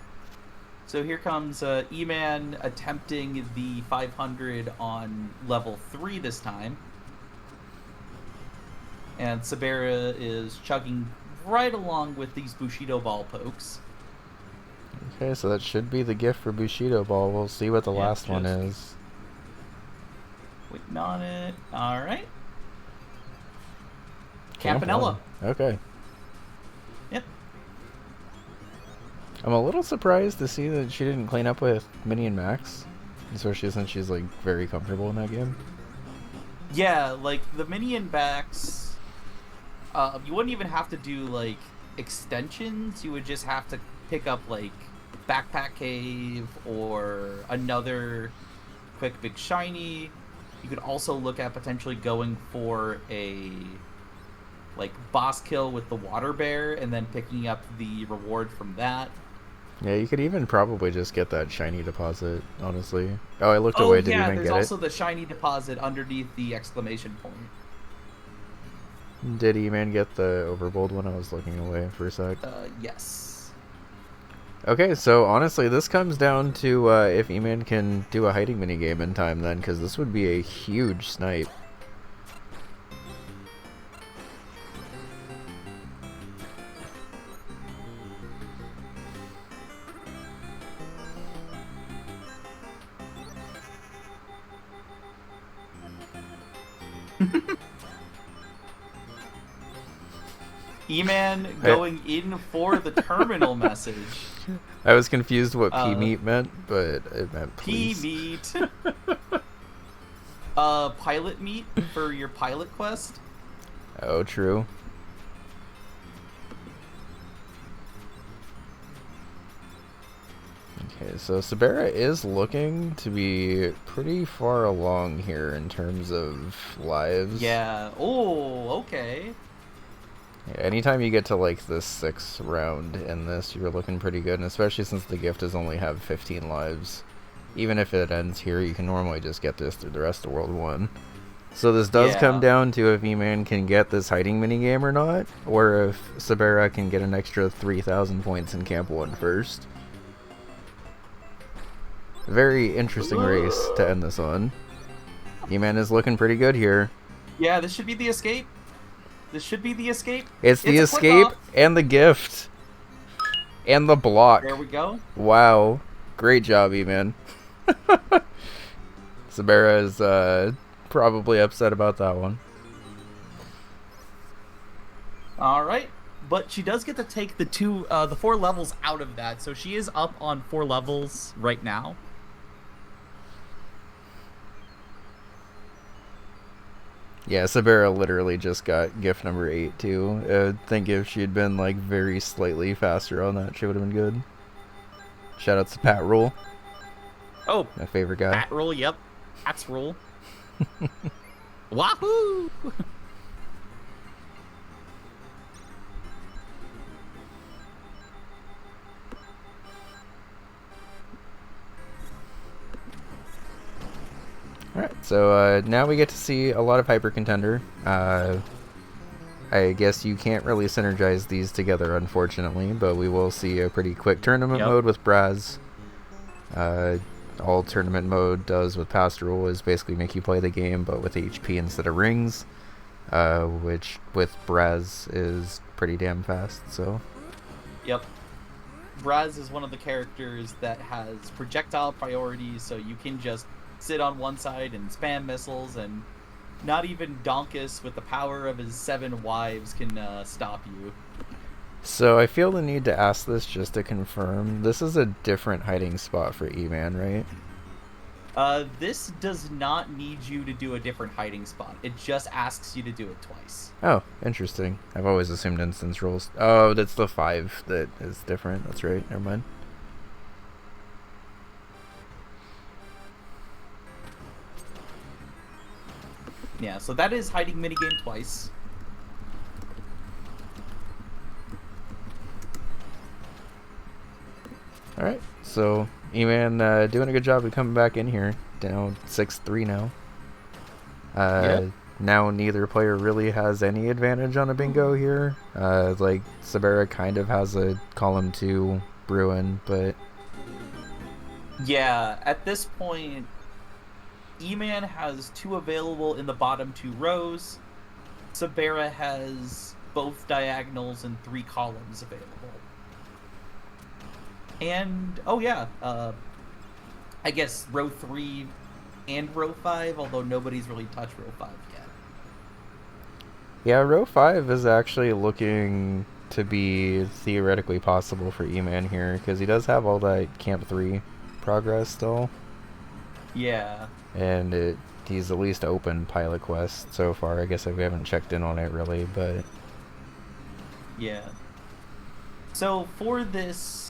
So here comes eman attempting the 500 on level 3 this time. And Sabera is chugging right along with these Bushido ball pokes. Okay, so that should be the gift for Bushido Ball. We'll see what the last one is. Waiting on it. Alright. Campanella. Okay. Yep. I'm a little surprised to see that she didn't clean up with Minnie and Max. Especially since she's, like, very comfortable in that game. Yeah, like, the minion backs... you wouldn't even have to do, like, extensions. You would just have to pick up, like, Backpack Cave or another quick big shiny. You could also look at potentially going for a like boss kill with the water bear and then picking up the reward from that. Yeah, you could even probably just get that shiny deposit, honestly. Oh, I looked Oh away. Did yeah, Eman there's get also the shiny deposit underneath the exclamation point. it? Did Eman get the overbold one? I was looking away for a sec. Yes. Okay, so honestly, this comes down to if Eman can do a hiding minigame in time then, because this would be a huge snipe. Eman going in for the terminal message. I was confused what P-meat meant, but it meant please. P-meat. Pilot meat for your pilot quest. Oh, true. Okay, so Sabera is looking to be pretty far along here in terms of lives. Yeah. Oh, okay. Yeah, anytime you get to like the 6th round in this, you're looking pretty good, and especially since the gift does only have 15 lives. Even if it ends here, you can normally just get this through the rest of World 1. So this does come down to if Eman can get this hiding minigame or not, or if Sabera can get an extra 3,000 points in Camp 1 first. Very interesting race to end this on. Eman is looking pretty good here. Yeah, this should be the escape. This should be the escape. It's the escape and the gift. And the block. There we go. Wow. Great job, Eman. Sabera is probably upset about that one. Alright. But she does get to take the 4 levels out of that. So she is up on 4 levels right now. Yeah, Sabera literally just got gift number 8 too. I think if she'd been like very slightly faster on that, she would have been good. Shoutouts to Pat Rule. Oh, my favorite guy. Pat Rule, yep. Pat's Rule. Wahoo! Alright, so now we get to see a lot of Hyper Contender. I guess you can't really synergize these together, unfortunately, but we will see a pretty quick tournament mode with Braz. All tournament mode does with Pastoral is basically make you play the game, but with HP instead of rings, which with Braz is pretty damn fast, so... Yep. Braz is one of the characters that has projectile priority, so you can just sit on one side and spam missiles, and not even Donkus with the power of his 7 wives can stop you. So I feel the need to ask this just to confirm. This is a different hiding spot for Eman, right? This does not need you to do a different hiding spot. It just asks you to do it twice. Oh, interesting. I've always assumed instance rules. Oh, that's the 5 that is different. That's right. Never mind. Yeah, so that is hiding minigame twice. Alright, so Eman doing a good job of coming back in here. Down 6-3 now. Now neither player really has any advantage on a bingo here. Like, Sabera kind of has a column 2 Bruin, but... Yeah, at this point, Eman has 2 available in the bottom 2 rows. Sabera has both diagonals and 3 columns available. And, oh yeah, I guess row 3 and row 5, although nobody's really touched row 5 yet. Yeah, row 5 is actually looking to be theoretically possible for Eman here, because he does have all that Camp 3 progress still. Yeah. And he's at least open pilot quest so far. I guess we haven't checked in on it really, but... Yeah. So for this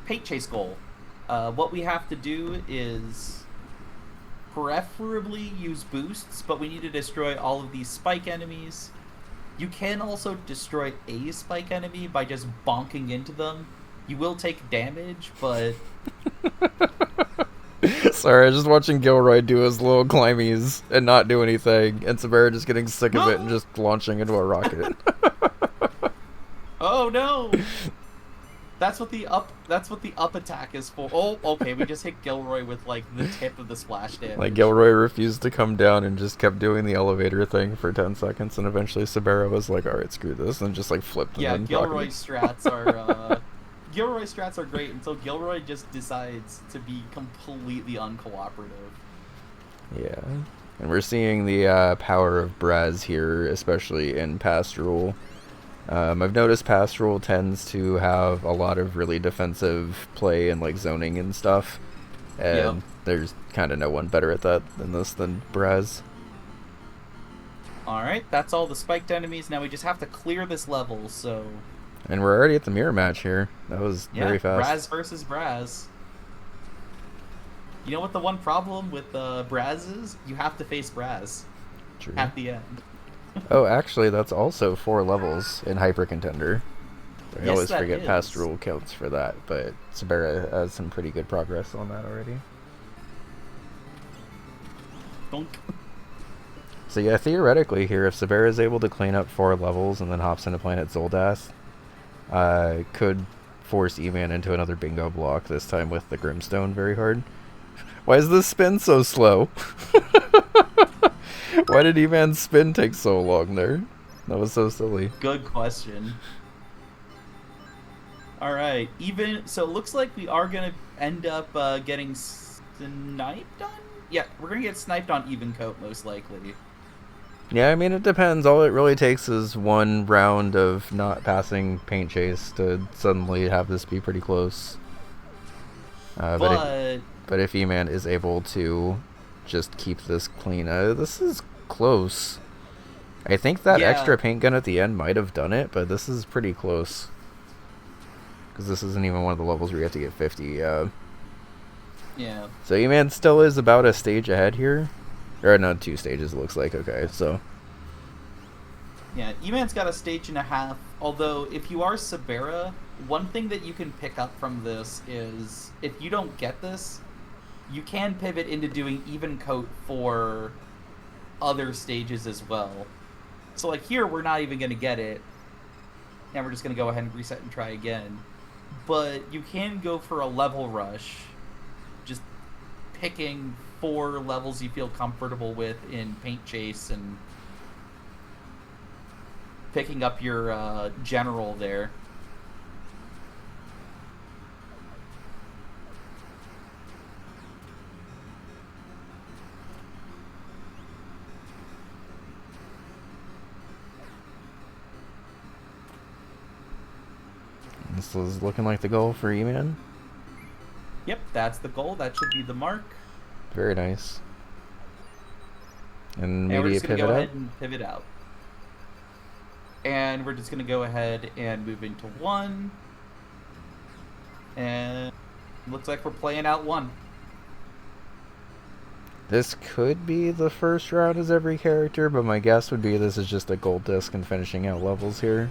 paint chase goal, what we have to do is preferably use boosts, but we need to destroy all of these spike enemies. You can also destroy a spike enemy by just bonking into them. You will take damage, but... Sorry, I was just watching Gilroy do his little climbies and not do anything, and Sabera just getting sick of it and just launching into a rocket. Oh no! That's what the up attack is for. Oh, okay, we just hit Gilroy with like the tip of the splash damage. Like Gilroy refused to come down and just kept doing the elevator thing for 10 seconds, and eventually Sabera was like, "All right, screw this," and just like flipped. Yeah, and Gilroy strats are Gilroy strats are great until Gilroy just decides to be completely uncooperative. Yeah, and we're seeing the power of Braz here, especially in Pastoral. I've noticed Pastoral tends to have a lot of really defensive play and like zoning and stuff, and there's kind of no one better at that than Braz. Alright, that's all the spiked enemies. Now we just have to clear this level, so... And we're already at the mirror match here. That was very fast. Braz versus Braz. You know what the one problem with Braz is? You have to face Braz True. at the end. Oh, actually, that's also 4 levels in Hyper Contender. I always that forget is. Pastoral counts for that, but Sabera has some pretty good progress on that already. Donk. So yeah, theoretically here, if Sabera is able to clean up 4 levels and then hops into Planet Zoldath, could force eman into another bingo block, this time with the Grimstone very hard. Why is this spin so slow? Why did eman's spin take so long there? That was so silly. Good question. Alright, so it looks like we are going to end up getting sniped on? Yeah, we're going to get sniped on even coat, most likely. Yeah, I mean, it depends. All it really takes is one round of not passing Paint Chase to suddenly have this be pretty close. But if eman is able to just keep this clean, this is close. I think that extra paint gun at the end might have done it, but this is pretty close. Because this isn't even one of the levels where you have to get 50. Yeah. So eman still is about a stage ahead here. Or no, 2 stages it looks like. Okay, so... Yeah, eman's got a stage and a half. Although, if you are Sabera, one thing that you can pick up from this is, if you don't get this, you can pivot into doing even coat for other stages as well. So like here, we're not even going to get it, and we're just going to go ahead and reset and try again. But you can go for a level rush, just picking 4 levels you feel comfortable with in Paint Chase and picking up your general there. This is looking like the goal for eman. Yep, that's the goal. That should be the mark. Very nice. And we're maybe just a going to pivot go out? ahead and pivot out. And we're just going to go ahead and move into 1. And looks like we're playing out 1. This could be the first round as every character, but my guess would be this is just a gold disc and finishing out levels here.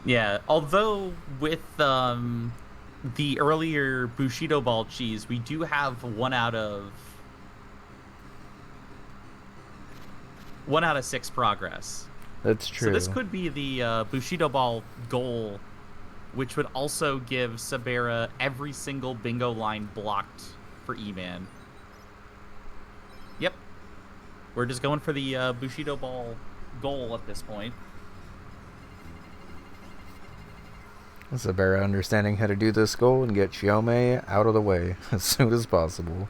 Yeah, although with the earlier Bushido Ball cheese, we do have 1 out of 6 progress. That's true. So this could be the Bushido Ball goal, which would also give Sabera every single bingo line blocked for eman. Yep. We're just going for the Bushido Ball goal at this point. Sabera understanding how to do this goal and get Chiome out of the way as soon as possible.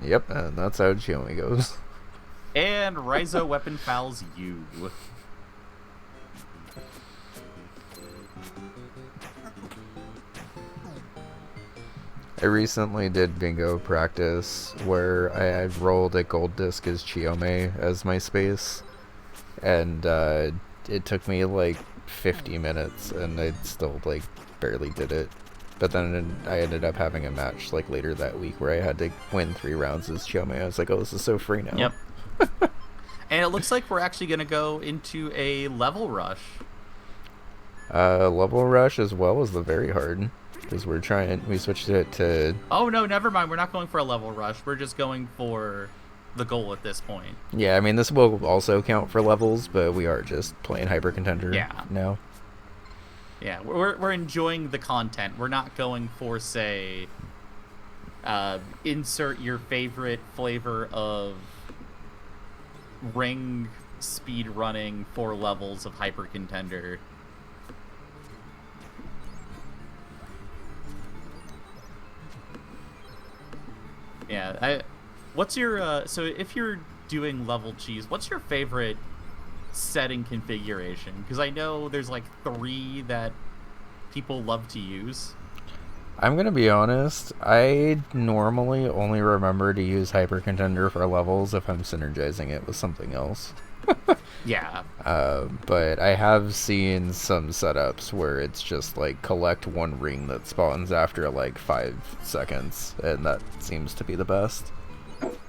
Yep, and that's how Chiome goes. And Raizo weapon fouls you. I recently did bingo practice where I rolled a gold disc as Chiome as my space, and it took me like 50 minutes and I still like barely did it. But then I ended up having a match like later that week where I had to win 3 rounds as Chiome. I was like, oh, this is so free now. Yep. And it looks like we're actually going to go into a level rush. Level rush as well as the very hard. Because we switched it to... Oh, no, never mind. We're not going for a level rush. We're just going for the goal at this point. Yeah, I mean, this will also count for levels, but we are just playing Hyper Contender now. Yeah, we're enjoying the content. We're not going for, say, insert your favorite flavor of ring speed running 4 levels of Hyper Contender. Yeah, what's your so if you're doing level cheese, what's your favorite setting configuration? Because I know there's like 3 that people love to use. I'm gonna be honest, I normally only remember to use Hyper Contender for levels if I'm synergizing it with something else. Yeah. But I have seen some setups where it's just like collect 1 ring that spawns after like 5 seconds, and that seems to be the best.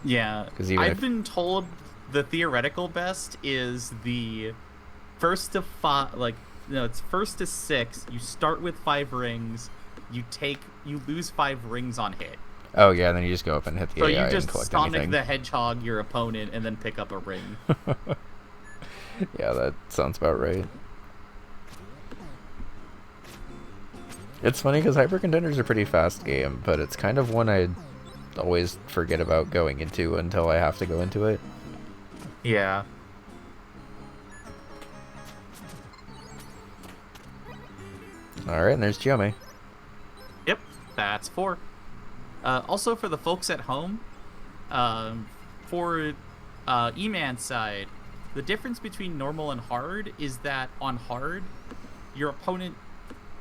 Yeah. 'Cause even I've if- been told the theoretical best is the first to 5, like, no, it's first to 6. You start with 5 rings. You lose 5 rings on hit. Oh yeah, then you just go up and hit the So AI you and just collect Sonic anything. the Hedgehog your opponent and then pick up a ring. Yeah, that sounds about right. It's funny because Hyper Contender's a pretty fast game, but it's kind of one I always forget about going into until I have to go into it. Yeah. Alright, and there's Chiome. Yep, that's 4. Also, for the folks at home, for eman's side, the difference between normal and hard is that on hard,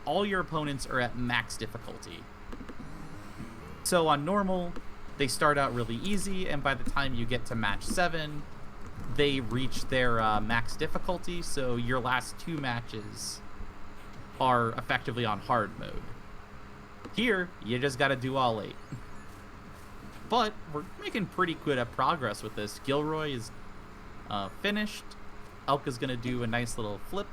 all your opponents are at max difficulty. So on normal, they start out really easy, and by the time you get to match 7, they reach their max difficulty, so your last 2 matches are effectively on hard mode. Here, you just gotta do all 8. But we're making pretty good progress with this. Gilroy is finished. Elka's gonna do a nice little flip.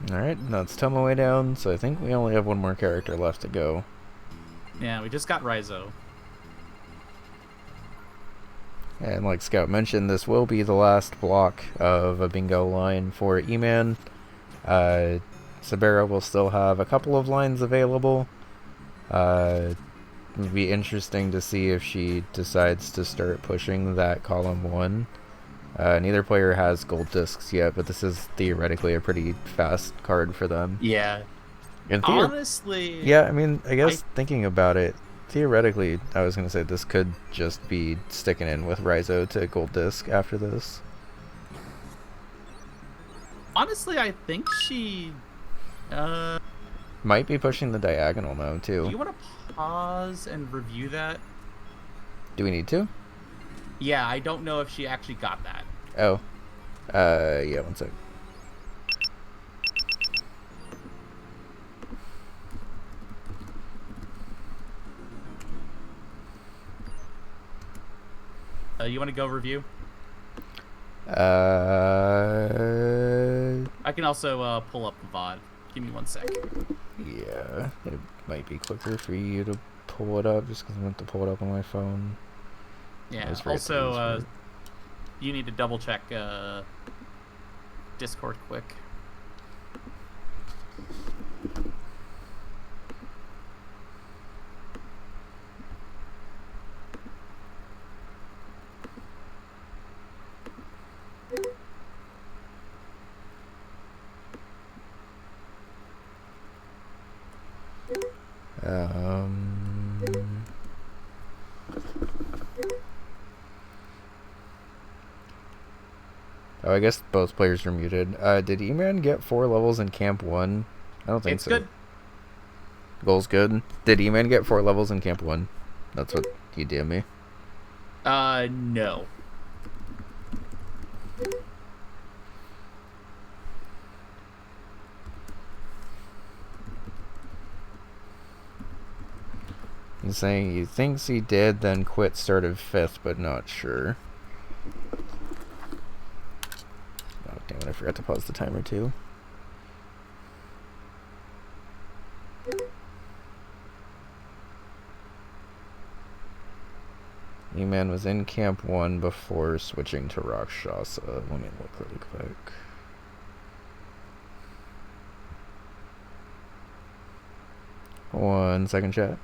Alright, now it's Tomoe down, so I think we only have 1 more character left to go. Yeah, we just got Raizo. And like Scout mentioned, this will be the last block of a bingo line for Eman. Sabera will still have a couple of lines available. It would be interesting to see if she decides to start pushing that column 1. Neither player has gold discs yet, but this is theoretically a pretty fast card for them. Yeah. In Honestly... yeah, I mean, I guess thinking about it, theoretically, I was going to say this could just be sticking in with Raizo to gold disc after this. Honestly, I think she... Might be pushing the diagonal now, too. Do you want to pause and review that? Do we need to? Yeah, I don't know if she actually got that. Oh. Yeah, 1 sec. You want to go review? I can also pull up the VOD. Give me 1 sec. Yeah, it might be quicker for you to pull it up just because I want to pull it up on my phone. Yeah, forget to also, use you need to double check Discord quick. Oh, I guess both players are muted. Did E-Man get 4 levels in Camp 1? I don't think It's so. good. Goal's good. Did E-Man get 4 levels in Camp 1? That's what he did me. No. He's saying he thinks he did, then quit, started 5th, but not sure. Oh, damn it, I forgot to pause the timer too. E-Man was in Camp 1 before switching to Rakshasa. Let me look really quick. One second, chat.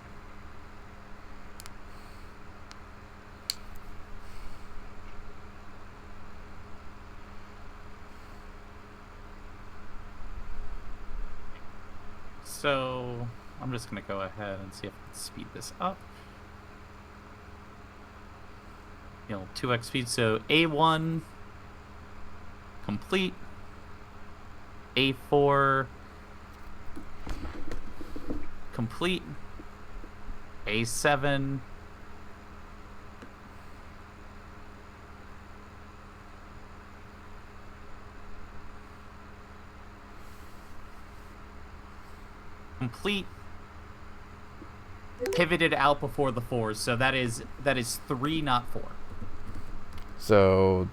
So I'm just gonna go ahead and see if I can speed this up. 2x speed. So A1 complete. A4 complete. A7 complete. Pivoted out before the 4s, so that is 3, not 4. So,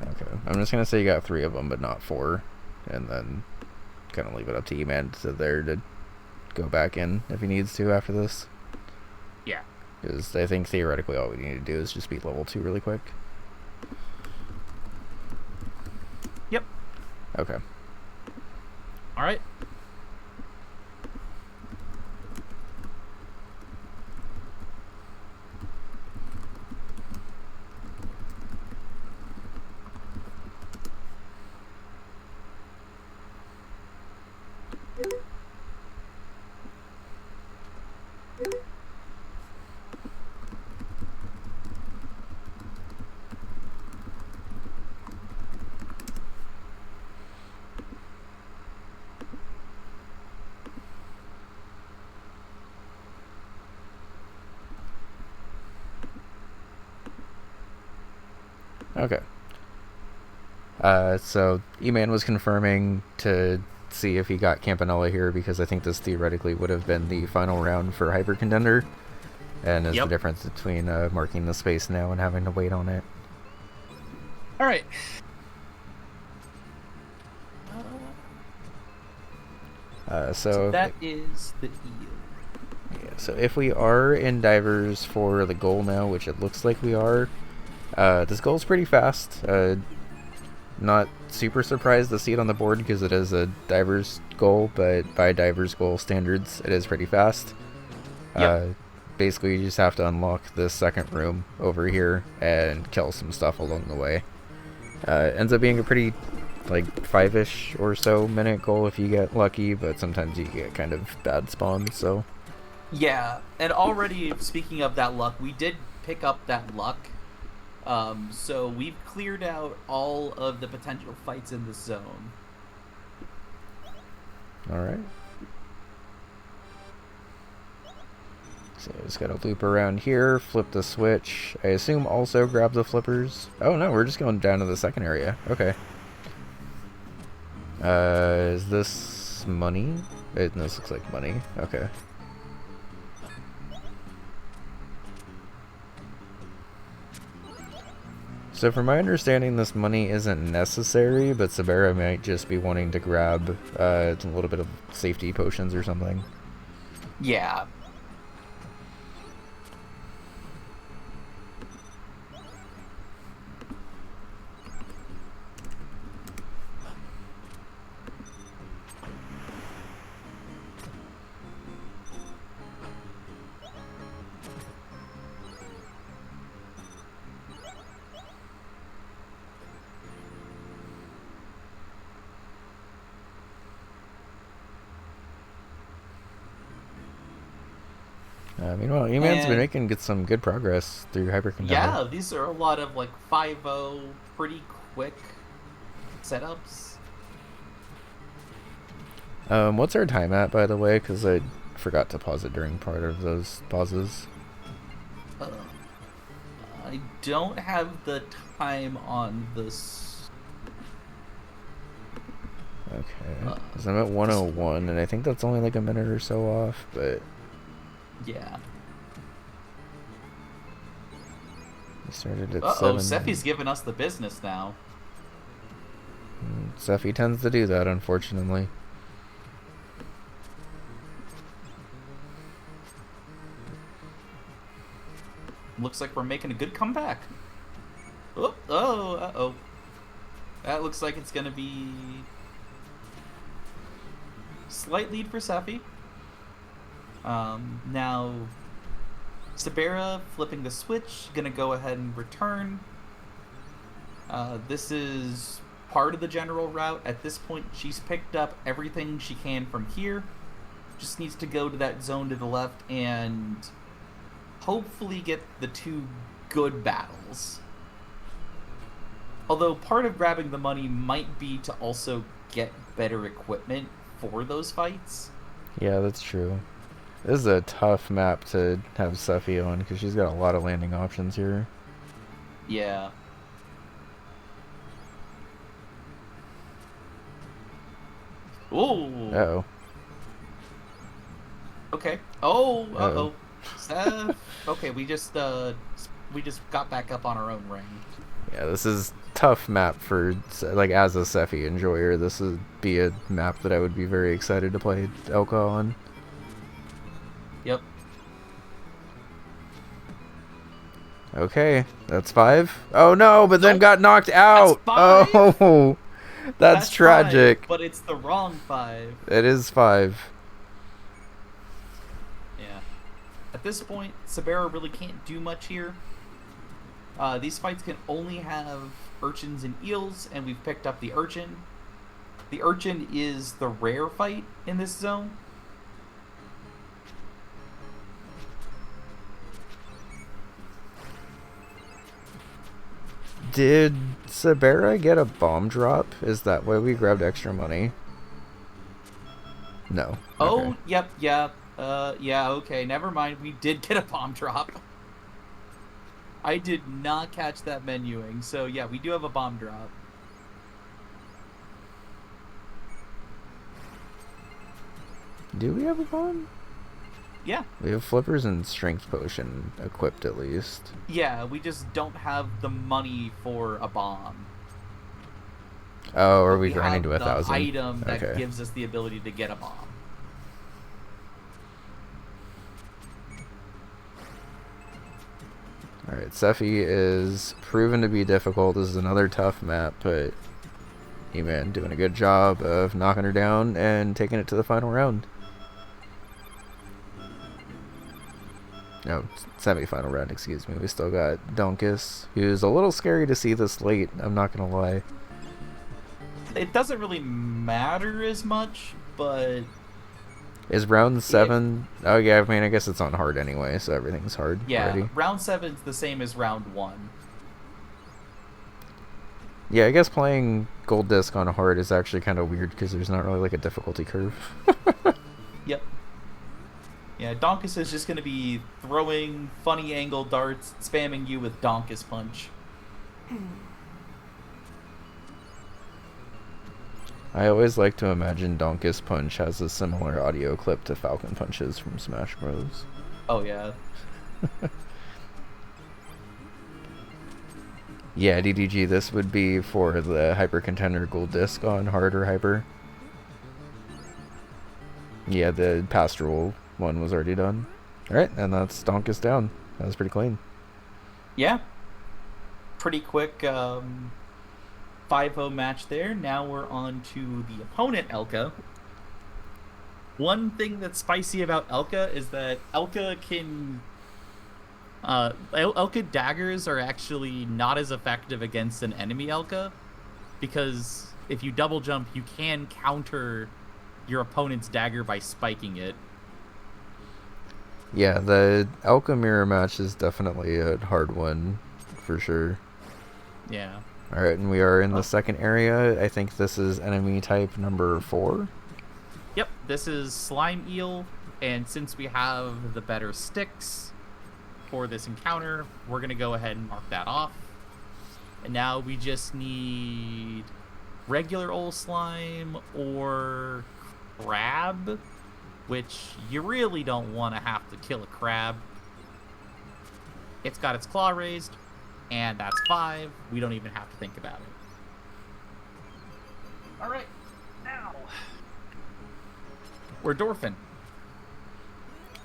okay, I'm just gonna say you got 3 of them, but not 4, and then kind of leave it up to E-Man to go back in if he needs to after this. Yeah. Because I think theoretically all we need to do is just beat level 2 really quick. Yep. Okay. All right. Okay. So E-Man was confirming to see if he got Campanella here, because I think this theoretically would have been the final round for Hyper Contender, and is the difference between marking the space now and having to wait on it. All right. So that is the deal. Yeah, so if we are in divers for the goal now, which it looks like we are, this goal's pretty fast. Not super surprised to see it on the board because it is a diver's goal, but by diver's goal standards, it is pretty fast. Basically, you just have to unlock this second room over here and kill some stuff along the way. Ends up being a pretty, like, 5-ish or so minute goal if you get lucky, but sometimes you get kind of bad spawns, so... Yeah, and already, speaking of that luck, we did pick up that luck. So we've cleared out all of the potential fights in the zone. Alright. So just gotta loop around here, flip the switch. I assume also grab the flippers. Oh no, we're just going down to the second area. Okay. Is this money? This looks like money. Okay. So from my understanding, this money isn't necessary, but Sabera might just be wanting to grab a little bit of safety potions or something. Yeah. Meanwhile, E-Man's been making some good progress through Hyper Contender. Yeah, these are a lot of like 5-0 pretty quick setups. What's our time at, by the way? Because I forgot to pause it during part of those pauses. I don't have the time on this. Okay. 'Cause I'm at 101, and I think that's only like a minute or so off, but Yeah. we started at Uh-oh, 7. Seffi's giving us the business now. Seffi tends to do that, unfortunately. Looks like we're making a good comeback. Uh-oh. That looks like it's gonna be slight lead for Seffi. Now Sabera flipping the switch, gonna go ahead and return. This is part of the general route. At this point, she's picked up everything she can from here. Just needs to go to that zone to the left and hopefully get the 2 good battles. Although part of grabbing the money might be to also get better equipment for those fights. Yeah, that's true. This is a tough map to have Seffi on, because she's got a lot of landing options here. Yeah. Ooh. Uh-oh. Okay. Oh, Uh-oh. Seth. Okay, we just got back up on our own ring. Yeah, this is tough map for, like, as a Seffi enjoyer. This would be a map that I would be very excited to play Elka on. Yep. Okay, that's 5. Oh no, but then Nope. got knocked out. That's 5. Oh, that's tragic. 5, but it's the wrong 5. It is 5. Yeah. At this point, Sabera really can't do much here. These fights can only have urchins and eels, and we've picked up the urchin. The urchin is the rare fight in this zone. Did Sabera get a bomb drop? Is that why we grabbed extra money? No. Oh, Okay. yep, yeah. Yeah, okay, never mind. We did get a bomb drop. I did not catch that menuing, so yeah, we do have a bomb drop. Do we have a bomb? Yeah. We have flippers and strength potion equipped at least. Yeah, we just don't have the money for a bomb. Oh, are But we grinding to have 1,000? the item that Okay. gives us the ability to get a bomb. Alright, Seffi is proven to be difficult. This is another tough map, but eman doing a good job of knocking her down and taking it to the final round. No, semi-final round, excuse me. We still got Donkus, who's a little scary to see this late, I'm not gonna lie. It doesn't really matter as much, but Is round 7... Oh yeah, I mean, I guess it's on hard anyway, so everything's hard yeah, already. round 7's the same as round 1. Yeah, I guess playing Gold Disc on hard is actually kind of weird, because there's not really like a difficulty curve. Yep. Yeah, Donkus is just going to be throwing funny angle darts, spamming you with Donkus Punch. I always like to imagine Donkus Punch has a similar audio clip to Falcon Punches from Smash Bros. Oh, yeah. Yeah, DDG, this would be for the Hyper Contender Gold Disc on hard or hyper. Yeah, the Pastoral one was already done. Alright, and that's Donkus down. That was pretty clean. Yeah. Pretty quick 5-0 match there. Now we're on to the opponent, Elka. One thing that's spicy about Elka is that Elka can... Elka daggers are actually not as effective against an enemy Elka, because if you double jump, you can counter your opponent's dagger by spiking it. Yeah, the Elka mirror match is definitely a hard one, for sure. Yeah. Alright, and we are in the second area. I think this is enemy type number 4. Yep, this is Slime Eel, and since we have the better sticks for this encounter, we're going to go ahead and mark that off. And now we just need regular old slime or crab, which you really don't want to have to kill a crab. It's got its claw raised, and that's 5. We don't even have to think about it. All right, now we're Dorfin.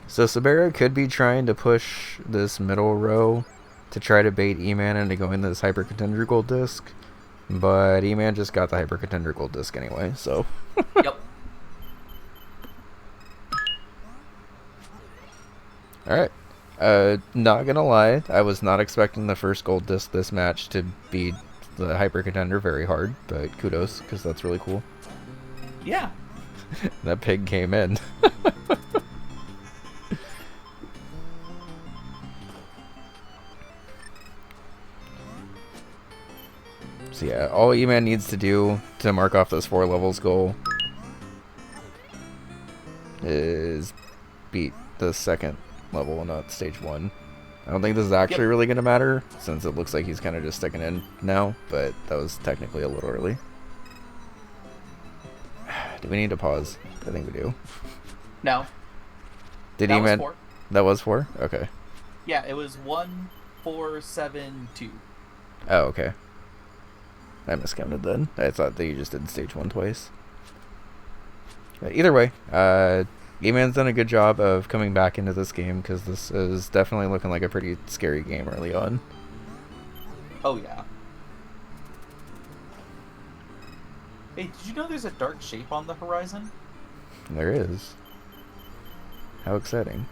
So Sabera could be trying to push this middle row to try to bait eman into going to this Hyper Contender Gold Disc, but eman just got the Hyper Contender Gold Disc anyway, so... Yep. Alright. Not gonna lie, I was not expecting the first Gold Disc this match to be the Hyper Contender very hard, but kudos, because that's really cool. Yeah. That pig came in. So yeah, all eman needs to do to mark off this 4 levels goal is beat the second level, not stage 1. I don't think this is actually really going to matter, since it looks like he's kind of just sticking in now, but that was technically a little early. Do we need to pause? I think we do. No. Did That was eman... 4. That was 4? Okay. Yeah, it was 1, 4, 7, 2. Oh, okay. I miscounted then. I thought that you just did stage 1 twice. Either way, eman's done a good job of coming back into this game, because this is definitely looking like a pretty scary game early on. Oh, yeah. Hey, did you know there's a dark shape on the horizon? There is. How exciting.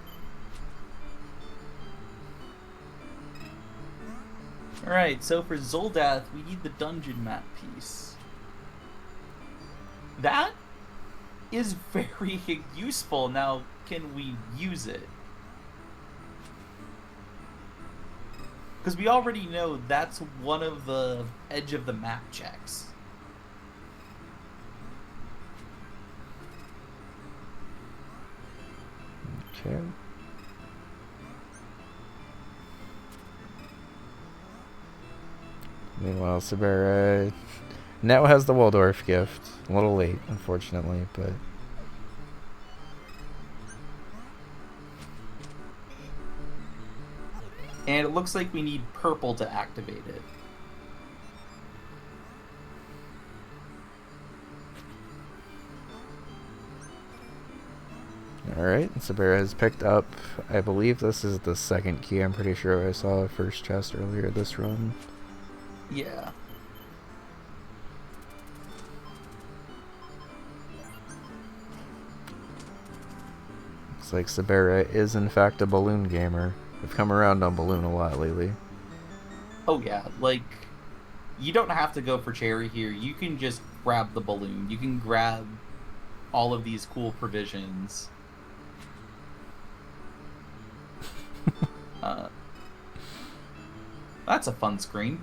Alright, so for Zoldath, we need the dungeon map piece. That is very useful. Now, can we use it? Because we already know that's one of the edge of the map checks. Okay. Meanwhile, Sabera now has the Waldorf gift. A little late, unfortunately, but... And it looks like we need purple to activate it. Alright, Sabera has picked up, I believe this is the second key. I'm pretty sure I saw a first chest earlier this run. Yeah. Looks like Sabera is in fact a balloon gamer. I've come around on balloon a lot lately. Oh yeah, like, you don't have to go for cherry here. You can just grab the balloon. You can grab all of these cool provisions. That's a fun screen.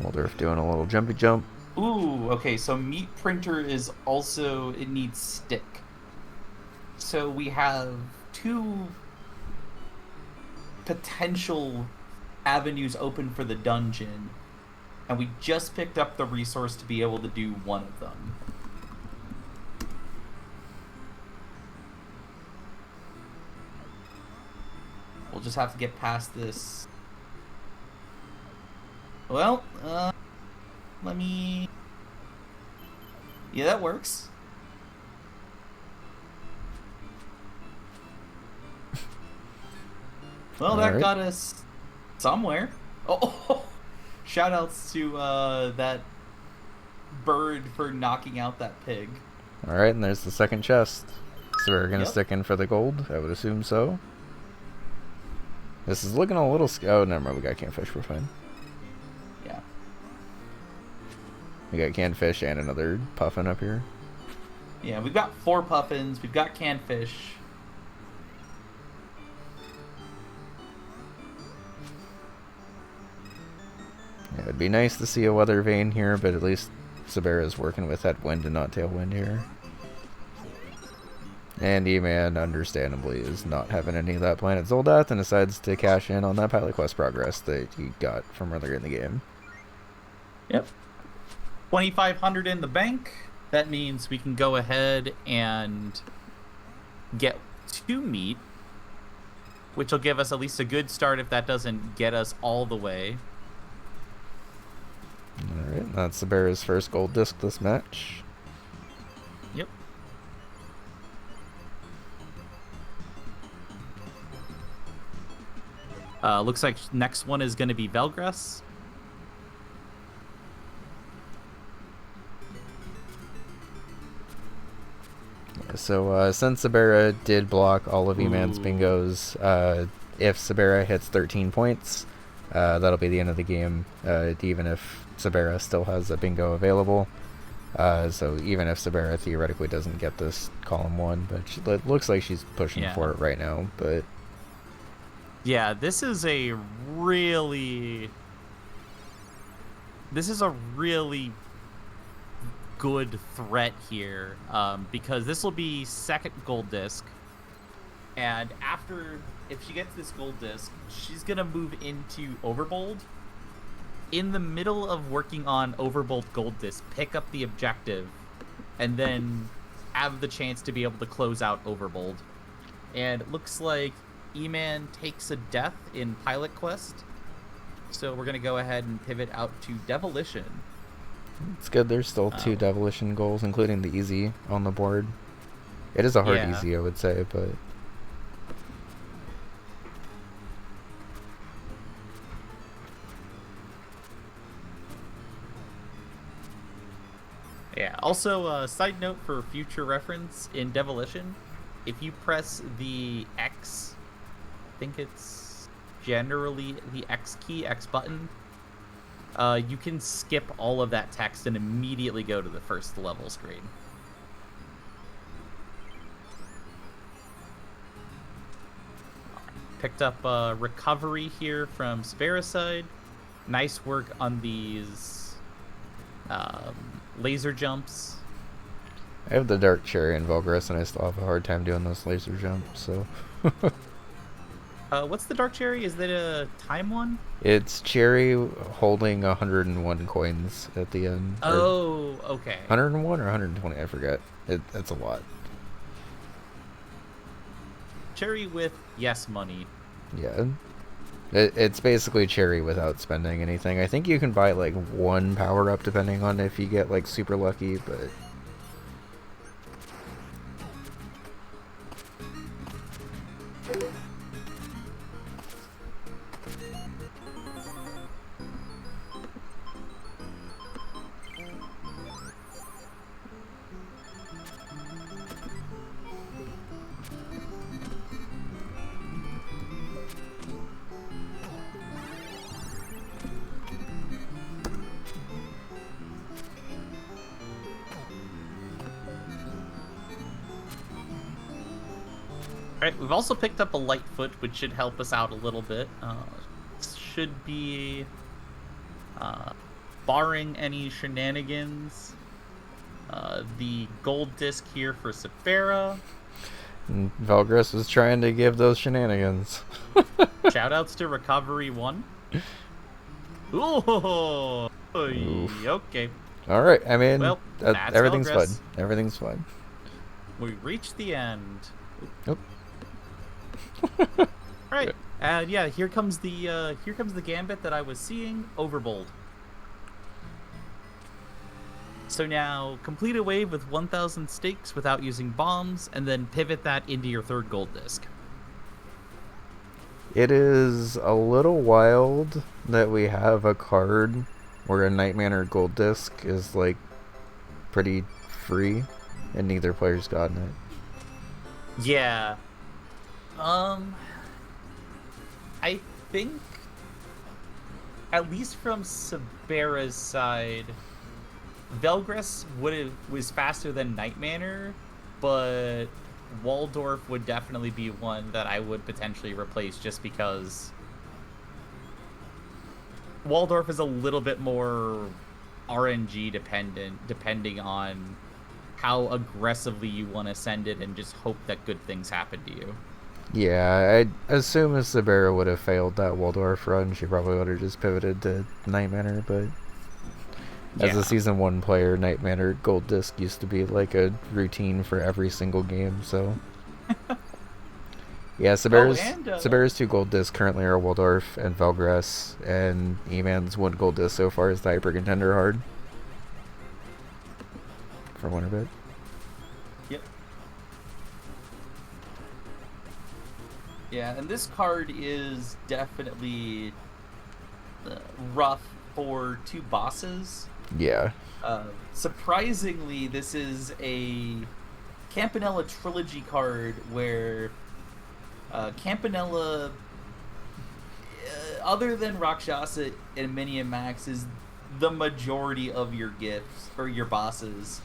Waldorf doing a little jumpy jump. Ooh, okay, so meat printer is also, it needs stick. So we have 2 potential avenues open for the dungeon, and we just picked up the resource to be able to do one of them. We'll just have to get past this. Well, let me... Yeah, that works. Well, that got us somewhere. Oh, shoutouts to that bird for knocking out that pig. Alright, and there's the second chest. So we're gonna Yep. stick in for the gold? I would assume so. This is looking a little... Oh, never mind, we got canned fish, we're fine. Yeah. We got canned fish and another puffin up here. Yeah, we've got 4 puffins, we've got canned fish. Yeah, it'd be nice to see a weather vane here, but at least Sabera's working with that wind and not tailwind here. And E-Man, understandably, is not having any of that Planet Zoldath and decides to cash in on that pilot quest progress that he got from earlier in the game. Yep. 2,500 in the bank. That means we can go ahead and get 2 meat, which will give us at least a good start if that doesn't get us all the way. Alright, that's Sabera's first gold disc this match. Yep. Looks like next one is going to be Velgress. So since Sabera did block all of E-Man's bingos, if Sabera hits 13 points, that'll be the end of the game, even if Sabera still has a bingo available. So even if Sabera theoretically doesn't get this column 1, but it looks like she's pushing for it right now. But yeah, this is a really good threat here, because this will be second gold disc, and if she gets this gold disc, she's gonna move into Overbold. In the middle of working on Overbold gold disc, pick up the objective, and then have the chance to be able to close out Overbold. And it looks like E-Man takes a death in Pilot Quest, so we're gonna go ahead and pivot out to Devilition. it's good there's still 2 Devilition goals, including the easy on the board. It is a hard easy, I would say, but... Yeah, also, side note for future reference, in Devilition, if you press the X, I think it's generally the X key, X button, you can skip all of that text and immediately go to the first level screen. Picked up recovery here from Sabera's side. Nice work on these laser jumps. I have the Dark Cherry in Velgress, and I still have a hard time doing those laser jumps, so... What's the Dark Cherry? Is that a time one? It's Cherry holding 101 coins at the end. Oh, okay. 101 or 120, I forget. That's a lot. Cherry with yes money. Yeah. It's basically Cherry without spending anything. I think you can buy like 1 power-up depending on if you get like super lucky, but... Alright, we've also picked up a Lightfoot, which should help us out a little bit. Should be, barring any shenanigans, the gold disc here for Sabera. And Velgress was trying to give those shenanigans. Shoutouts to Recovery 1. Ooh, okay. Alright, I mean, Well, that's everything's Velgress. fine. Everything's fine. We reached the end. Nope. Right. And yeah, here comes the gambit that I was seeing. Overbold. So now complete a wave with 1,000 stakes without using bombs, and then pivot that into your third gold disc. It is a little wild that we have a card where a Nightmare gold disc is like pretty free, and neither player's gotten it. Yeah. I think, at least from Sabera's side, Velgress was faster than Nightmare, but Waldorf would definitely be one that I would potentially replace just because Waldorf is a little bit more RNG dependent, depending on how aggressively you want to send it and just hope that good things happen to you. Yeah, I'd assume if Sabera would have failed that Waldorf run, she probably would have just pivoted to Night Manor, but as a Season 1 player, Night Manor Gold Disc used to be like a routine for every single game, so... Yeah, Sabera's 2 gold discs currently are Waldorf and Velgress, and Eman's 1 gold disc so far is the Hyper Contender Hard. For Winter Bit. Yep. Yeah, and this card is definitely rough for 2 bosses. Yeah. Surprisingly, this is a Campanella Trilogy card where Campanella, other than Rakshasa and Mini and Max, is the majority of your gifts or your bosses.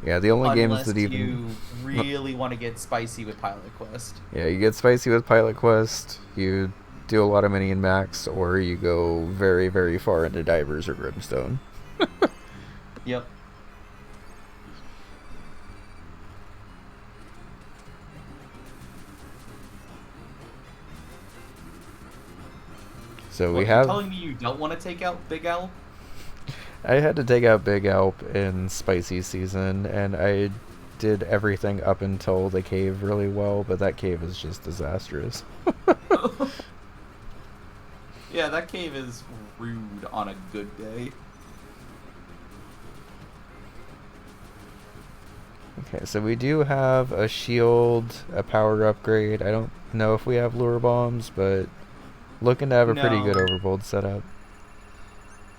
Yeah, the only games that even you really want to get spicy with Pilot Quest. Yeah, you get spicy with Pilot Quest, you do a lot of Mini and Max, or you go very, very far into Divers or Brimstone. Yep. So What, we have... You're telling me you don't want to take out Big Alp? I had to take out Big Alp in Spicy Season, and I did everything up until the cave really well, but that cave is just disastrous. Yeah, that cave is rude on a good day. Okay, so we do have a shield, a power upgrade. I don't know if we have lure bombs, but looking to have a pretty good overbold setup.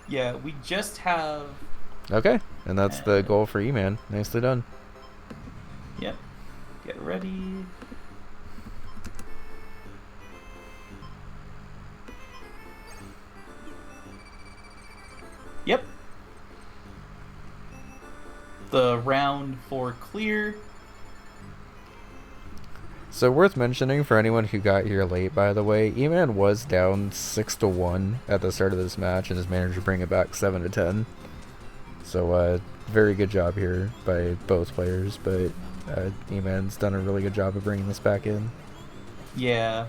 Yeah, we just have... Okay, and that's the goal for E-Man. Nicely done. Yep. Get ready. Yep. The round 4 clear. So worth mentioning for anyone who got here late, by the way, E-Man was down 6-1 at the start of this match and has managed to bring it back 7-10. So very good job here by both players, but E-Man's done a really good job of bringing this back in. Yeah.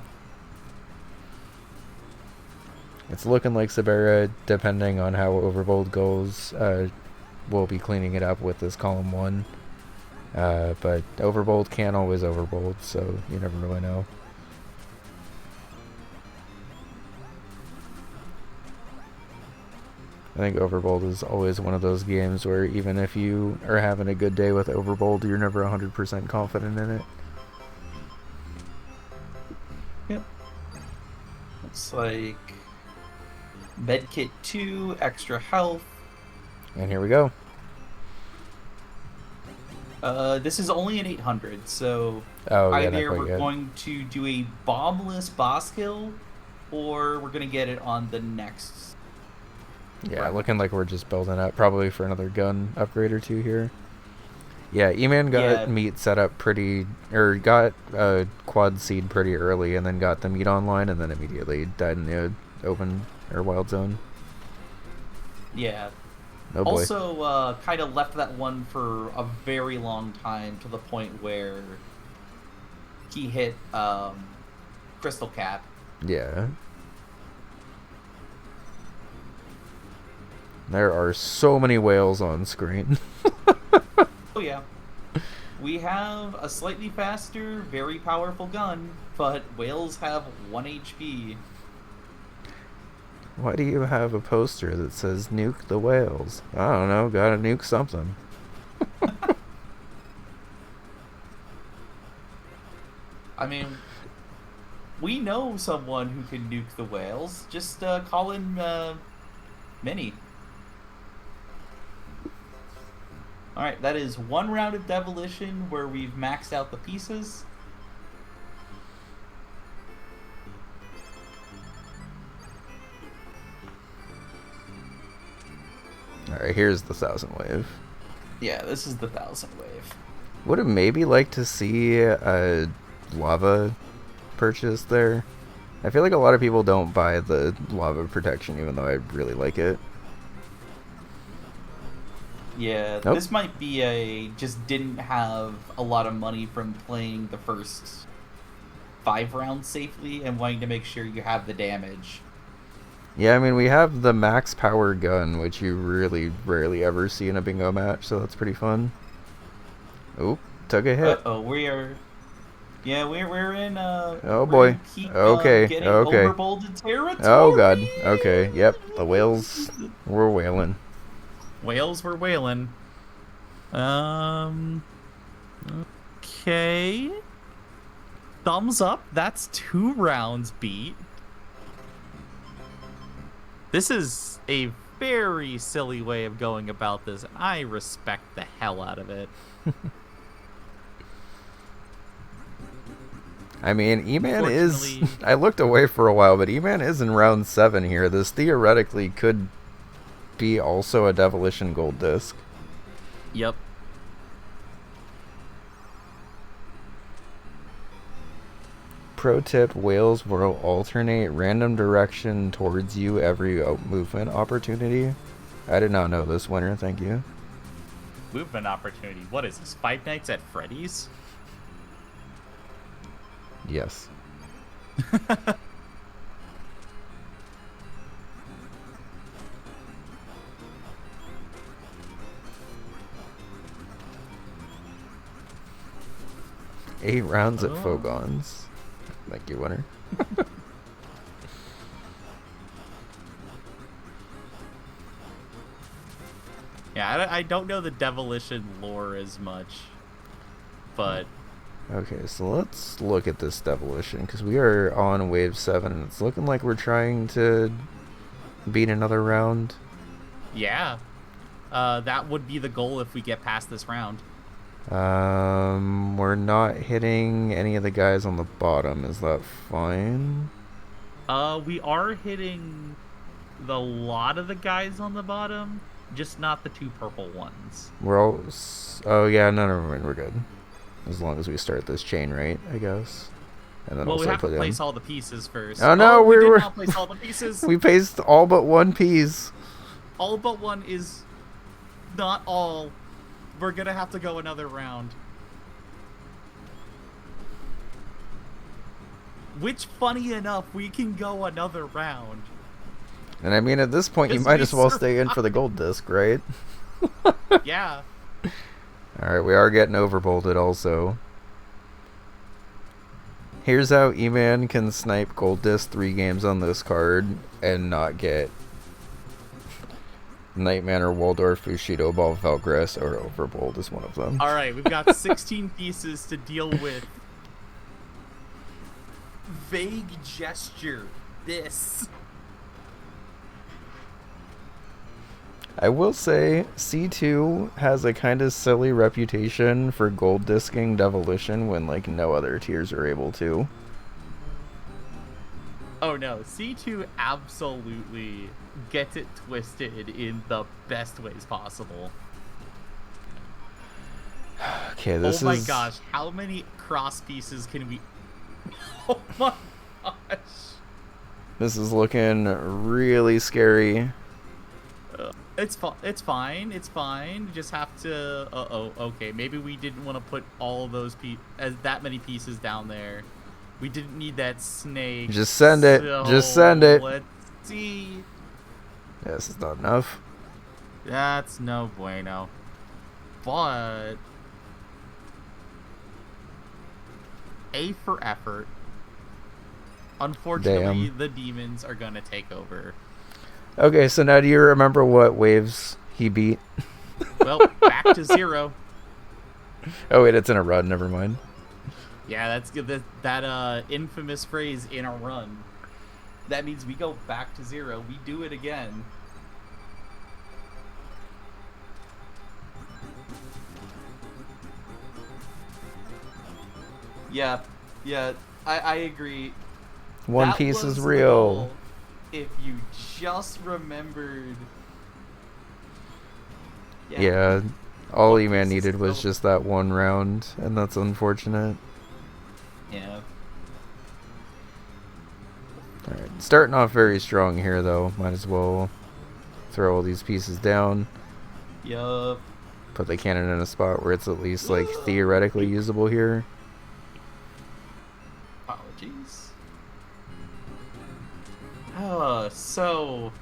It's looking like Sabera, depending on how Overbold goes, will be cleaning it up with this column 1. But Overbold can't always Overbold, so you never really know. I think Overbold is always one of those games where even if you are having a good day with Overbold, you're never 100% confident in it. Yep. Looks like Medkit 2, extra health. And here we go. This is only an 800, so either we're going to do a bombless boss kill, or we're going to get it on the next. Yeah, looking like we're just building up, probably for another gun upgrade or 2 here. Yeah, E-Man got meat set up got quad seed pretty early, and then got the meat online, and then immediately died in the open or wild zone. Yeah. Oh boy. Also, kind of left that one for a very long time, to the point where he hit Crystal Cap. Yeah. There are so many whales on screen. Oh yeah. We have a slightly faster, very powerful gun, but whales have 1 HP. Why do you have a poster that says nuke the whales? I don't know, gotta nuke something. I mean, we know someone who can nuke the whales. Just call in Minnie. Alright, that is 1 round of Demolition where we've maxed out the pieces. Alright, here's the 1000 wave. Yeah, this is the 1000 wave. Would have maybe liked to see a lava purchase there. I feel like a lot of people don't buy the lava protection, even though I really like it. Yeah, Nope. this might be just didn't have a lot of money from playing the first 5 rounds safely and wanting to make sure you have the damage. Yeah, I mean, we have the max power gun, which you really rarely ever see in a bingo match, so that's pretty fun. Oop, took a hit. Uh-oh, we're in Oh we're boy. in peak, Okay, getting okay. overbolded territory. Oh god. Okay, yep. The whales were whaling. Whales were whaling. Okay. Thumbs up. That's 2 rounds beat. This is a very silly way of going about this. I respect the hell out of it. I mean, Eman is... Unfortunately- I looked away for a while, but Eman is in round 7 here. This theoretically could be also a Devilish Gold Disc. Yep. Pro tip, whales will alternate random direction towards you every movement opportunity. I did not know this, winner, thank you. Movement opportunity. What is this? 5 Nights at Freddy's? Yes. Eight rounds at Oh. Fogons. Thank you, winner. Yeah, I don't know the Devilish lore as much, but Okay, so let's look at this Devilish, because we are on wave 7, and it's looking like we're trying to beat another round. yeah, that would be the goal if we get past this round. We're not hitting any of the guys on the bottom. Is that fine? We are hitting the lot of the guys on the bottom, just not the 2 purple ones. We're all... Oh, yeah, no, never mind. We're good. As long as we start this chain right, I guess. And then Well, we also have to put place in... all the pieces first. Oh, no, we we did were- not place all the pieces. We paced all but 1 piece. All but 1 is not all. We're gonna have to go another round. Which, funny enough, we can go another round. And I mean, at this point, you Just might be as well stay in for the gold disc, right? Yeah. Alright, we are getting overbolted also. Here's how Eman can snipe gold disc 3 games on this card and not get Nightman or Waldorf, Bushido, Ball, Valgress, or Overbold is one of them. Alright, we've got 16 pieces to deal with. Vague gesture. This. I will say, C2 has a kind of silly reputation for gold disking Devilition when, like, no other tiers are able to. Oh no, C2 absolutely gets it twisted in the best ways possible. Okay, this is... Oh my gosh, how many cross pieces can we... Oh my gosh. This is looking really scary. It's fine. It's fine. You just have to... okay. Maybe we didn't want to put all those that many pieces down there. We didn't need that snake. Just send it. Just send it. Let's see. Yeah, this is not enough. That's no bueno. But... A for effort. Unfortunately, Damn. the demons are gonna take over. Okay, so now do you remember what waves he beat? Well, back to 0. Oh wait, it's in a run, never mind. Yeah, that's good. That infamous phrase, "in a run." That means we go back to 0. We do it again. Yeah, I agree. One That piece was is the real. goal. If you just remembered. Yeah, all One E-Man piece is needed was still- just that one round, and that's unfortunate. Yeah. Alright, starting off very strong here though. Might as well throw all these pieces down. Yup. Put the cannon in a spot where it's at least like theoretically usable here. Apologies. Oh, so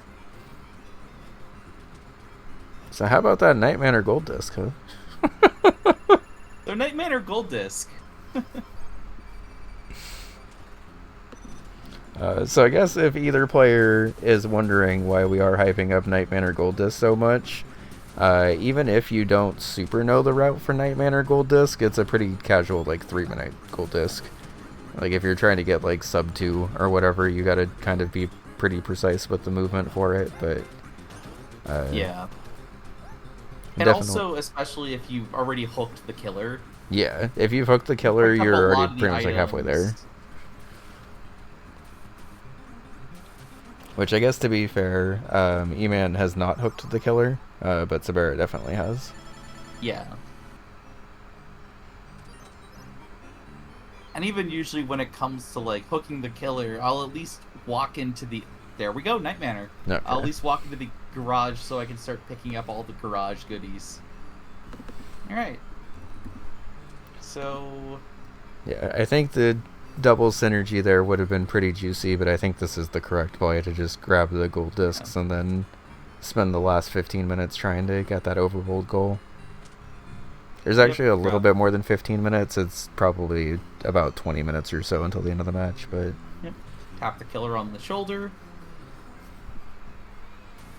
So how about that Night Manor gold disc, huh? their Night Manor gold disc. So I guess if either player is wondering why we are hyping up Night Manor gold disc so much, even if you don't super know the route for Night Manor gold disc, it's a pretty casual like 3-minute gold disc. Like if you're trying to get like sub 2 or whatever, you gotta kind of be pretty precise with the movement for it, but Yeah. And also, especially if you've already hooked the killer. Yeah, if you've hooked the killer, Pick up a you're lot already of the pretty much like halfway there. items. Which I guess to be fair, Eman has not hooked the killer, but Sabera definitely has. Yeah. And even usually when it comes to like hooking the killer, I'll at least walk into the... There we go, Night Manor. Okay. I'll at least walk into the garage so I can start picking up all the garage goodies. Alright. So... Yeah, I think the double synergy there would have been pretty juicy, but I think this is the correct play to just grab the gold discs and then spend the last 15 minutes trying to get that overbold goal. There's actually a little bit more than 15 minutes. It's probably about 20 minutes or so until the end of the match, but... Yep. Tap the killer on the shoulder.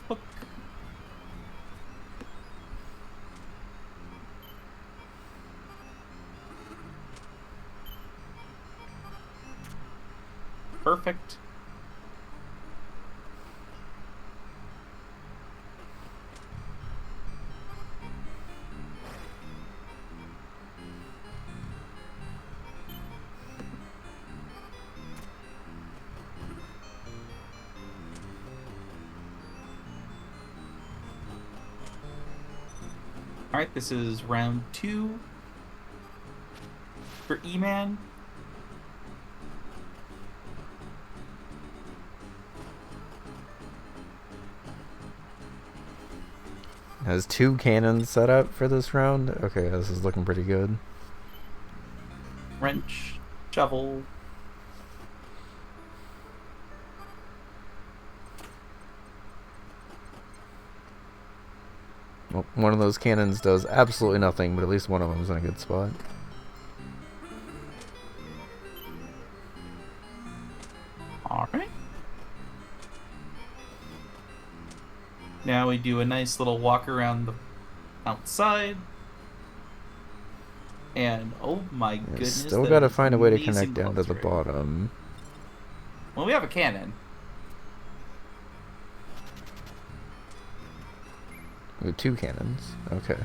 Hook. Perfect. Alright, this is round 2 for eman. Has 2 cannons set up for this round. Okay, this is looking pretty good. Wrench, shovel. Well, one of those cannons does absolutely nothing, but at least one of them is in a good spot. Alright. Now we do a nice little walk around the outside. And oh my goodness. Still that gotta is find a way to amazing connect down to the cluster. bottom. Well, we have a cannon. With 2 cannons. Okay.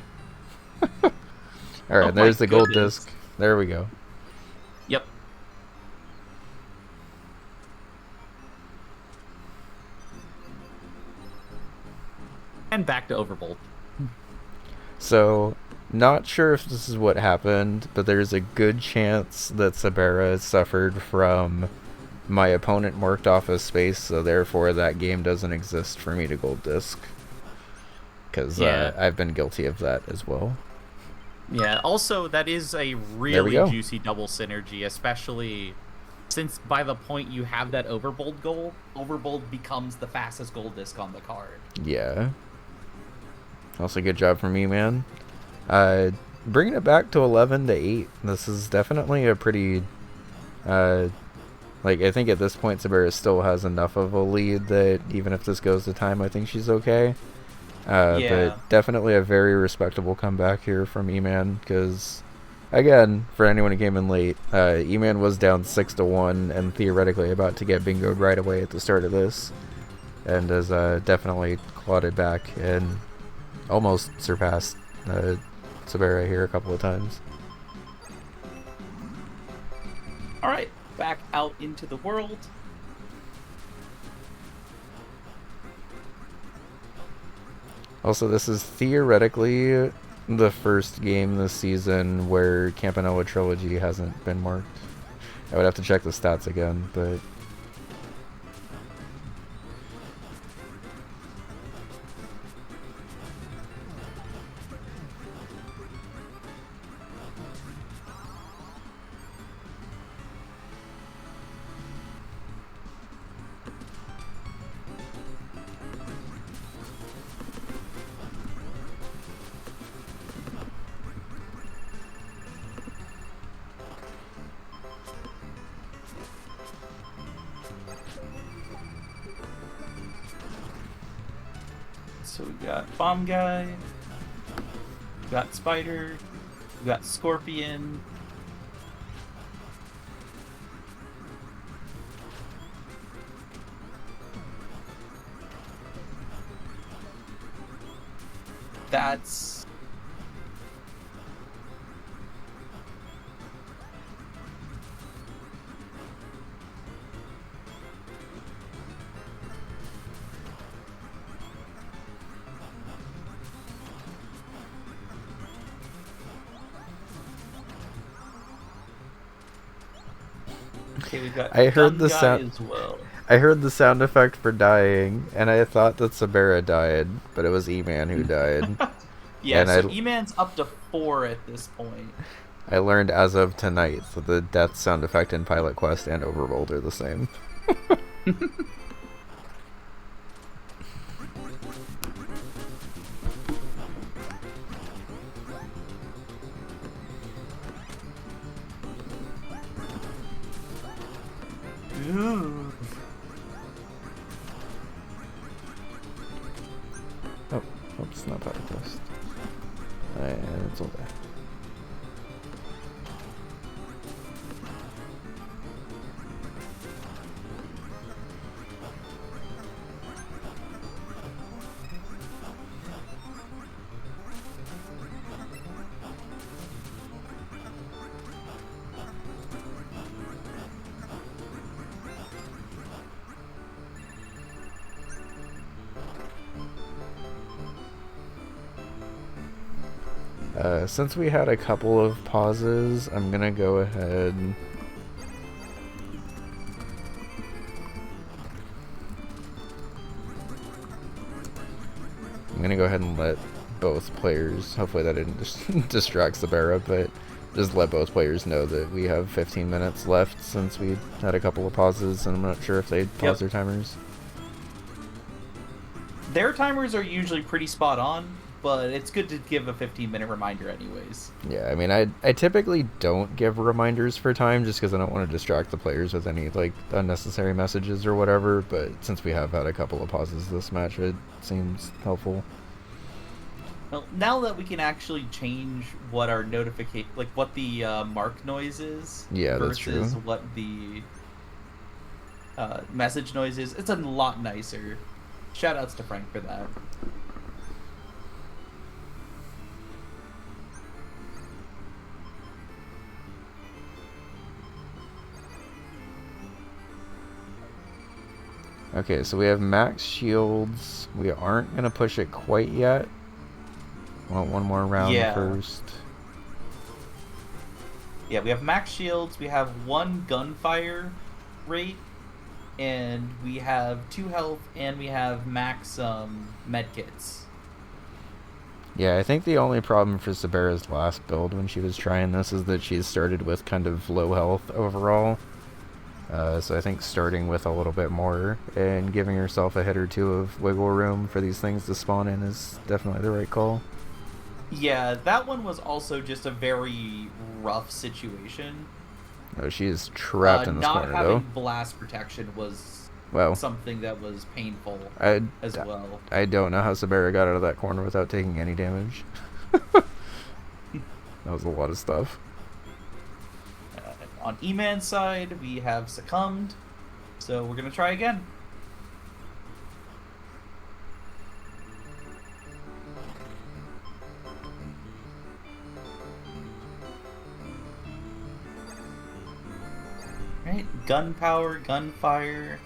Alright, Oh there's my the gold goodness. disc. There we go. Yep. And back to Overbolt. So, not sure if this is what happened, but there's a good chance that Sabera suffered from my opponent marked off a space, so therefore that game doesn't exist for me to gold disc. Because Yeah. I've been guilty of that as well. Yeah, also, that is a we really go. juicy double synergy, especially since by the point you have that Overbold goal, Overbold becomes the fastest gold disc on the card. Yeah. Also, good job from me, man. Bringing it back to 11 to 8. This is definitely a pretty... like, I think at this point, Sabera still has enough of a lead that even if this goes to time, I think she's okay. Yeah. But definitely a very respectable comeback here from eman, because, again, for anyone who came in late, eman was down 6-1 and theoretically about to get bingoed right away at the start of this, and has definitely clawed back and almost surpassed Sabera here a couple of times. Alright, back out into the world. Also, this is theoretically the first game this season where Campanella Trilogy hasn't been marked. I would have to check the stats again, but... So we got Bomb Guy, we got Spider, we got Scorpion. That's... Okay, we got I heard Gun the Guy sound. as well. I heard the sound effect for dying, and I thought that Sabera died, but it was Eman who died. Yeah, And so I- E-Man's up to 4 at this point. I learned as of tonight that the death sound effect in Pilot Quest and Overworld are the same. Ooh. Oh, oops, not Pilot Quest. And it's all there. Since we had a couple of pauses, I'm gonna go ahead. I'm gonna go ahead and let both players. Hopefully that didn't just distract Sabera, but just let both players know that we have 15 minutes left since we had a couple of pauses, and I'm not sure if they paused their timers. Their timers are usually pretty spot on, but it's good to give a 15-minute reminder anyways. Yeah, I mean, I typically don't give reminders for time just because I don't want to distract the players with any, like, unnecessary messages or whatever, but since we have had a couple of pauses this match, it seems helpful. Well, now that we can actually change what our what the mark noise is Yeah, that's versus true. what the message noise is, it's a lot nicer. Shoutouts to Frank for that. Okay, so we have max shields. We aren't going to push it quite yet. Want one more round Yeah. first. Yeah, we have max shields, we have 1 gunfire rate, and we have 2 health, and we have max medkits. Yeah, I think the only problem for Sabera's last build when she was trying this is that she started with kind of low health overall. So I think starting with a little bit more and giving herself a hit or two of wiggle room for these things to spawn in is definitely the right call. Yeah, that one was also just a very rough situation. Oh, she is trapped in this not corner, having though. blast protection was Well, something that was painful I well. don't know how Sabera got out of that corner without taking any damage. That was a lot of stuff. On E-Man's side, we have succumbed, so we're gonna try again. Right, gunpowder, gunfire.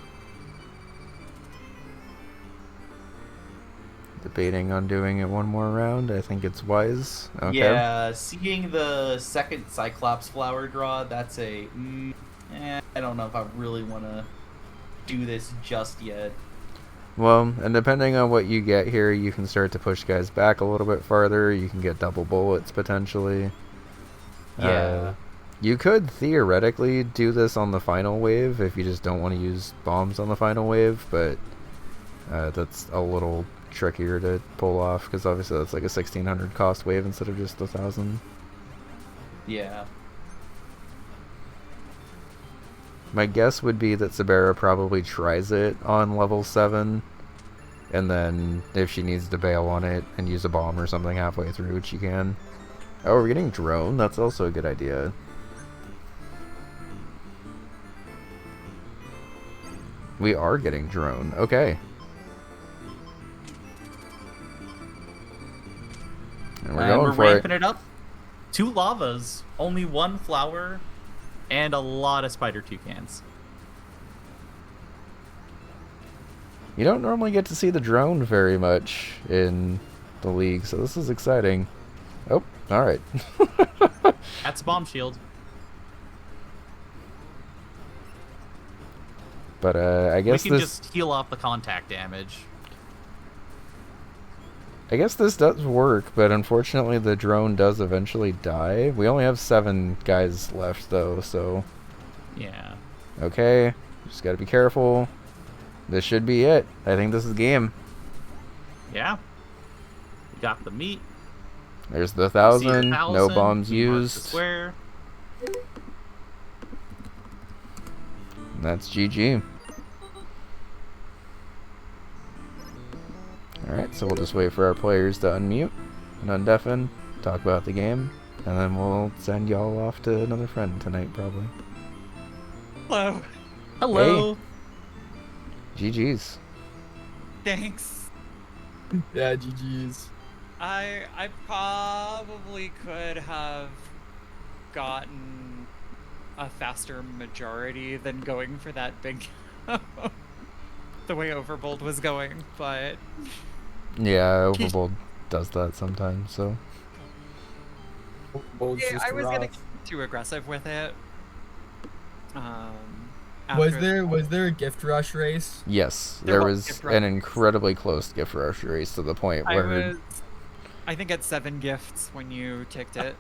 Debating on doing it one more round. I think it's wise. Okay. Yeah, seeing the second Cyclops flower draw, that's a... I don't know if I really want to do this just yet. Well, and depending on what you get here, you can start to push guys back a little bit farther. You can get double bullets, potentially. Yeah. You could theoretically do this on the final wave if you just don't want to use bombs on the final wave, but that's a little trickier to pull off because obviously that's like a 1,600 cost wave instead of just 1,000. Yeah. My guess would be that Sabera probably tries it on level 7 And then if she needs to bail on it and use a bomb or something halfway through, she can. Oh, we're getting drone? That's also a good idea. We are getting drone. Okay. And we're going for ramping it. it up. 2 lavas, only 1 flower, and a lot of spider toucans. You don't normally get to see the drone very much in the league, so this is exciting. Oh, alright. That's a bomb shield. But I guess we can this... just heal off the contact damage. I guess this does work, but unfortunately the drone does eventually die. We only have 7 guys left, though, so... Yeah. Okay, just gotta be careful. This should be it. I think this is game. Yeah. We got the meat. There's the See the 1,000. No 1,000, bombs we mark the used. square. And that's GG. Alright, so we'll just wait for our players to unmute and undeafen, talk about the game, and then we'll send y'all off to another friend tonight, probably. Hello. Hello. GG's. Thanks. Yeah, GG's. I probably could have gotten a faster majority than going for that big the way Overbold was going, but Yeah, Overbold does that sometimes, so... Bold's yeah, just I was rough. getting too aggressive with it. Was after- there a gift rush race? Yes, There there was was gift an rush. incredibly close gift rush race to the point where... I think at 7 gifts when you ticked it.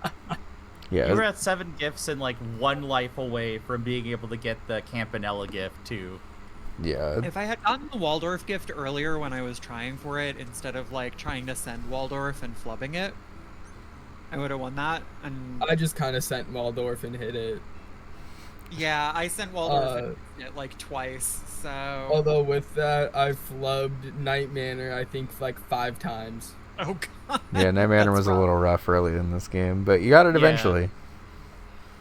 Yeah, You were at 7 gifts and like 1 life away from being able to get the Campanella gift too. yeah. If I had gotten the Waldorf gift earlier when I was trying for it, instead of like trying to send Waldorf and flubbing it, I would have won that. And I just kind of sent Waldorf and hit it. yeah, I sent Waldorf and it like twice. So Although with that, I flubbed Night Manor, I think, like 5 times. oh god. Yeah, Night Manor That's was a rough. little rough early in this game, but you got it Yeah. eventually.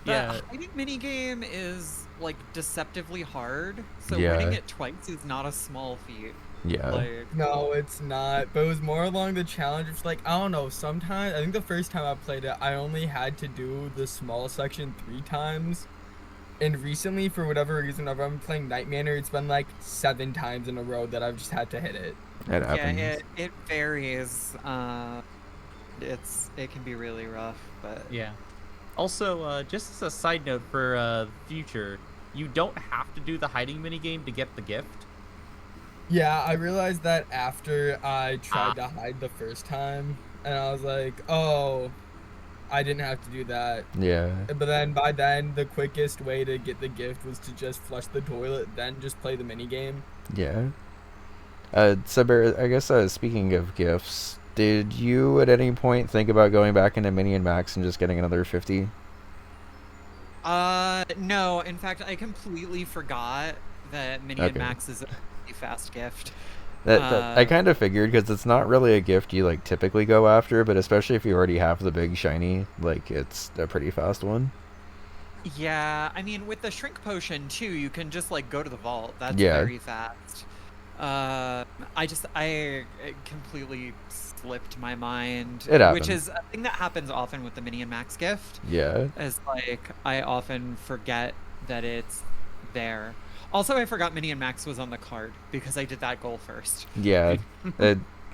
Yeah. The hiding minigame is like deceptively hard, so Yeah. winning it twice is not a small feat. Yeah. Like No, it's not. But it was more along the challenge. It's like, I don't know, sometimes, I think the first time I played it, I only had to do the small section 3 times. And recently, for whatever reason, whenever I'm playing Night Manor, it's been like 7 times in a row that I've just had to hit it. It yeah, happens. it varies. It can be really rough, but Yeah. Also, just as a side note for future, you don't have to do the hiding minigame to get the gift. Yeah, I realized that after I tried to hide the first time, and I was like, oh, I didn't have to do that. Yeah. But then by then, the quickest way to get the gift was to just flush the toilet, then just play the minigame. Yeah. Sabera, I guess speaking of gifts, did you at any point think about going back into Mini and Max and just getting another 50? no. In fact, I completely forgot that Mini and Okay. Max is a pretty fast gift. That I kind of figured, because it's not really a gift you like typically go after, but especially if you already have the big shiny, like it's a pretty fast one. Yeah, I mean, with the shrink potion too, you can just like go to the vault. That's Yeah. very fast. I completely slipped my mind, It which happens. is a thing that happens often with the Mini and Max gift. Yeah. Is like I often forget that it's there. Also, I forgot Mini and Max was on the card because I did that goal first. Yeah.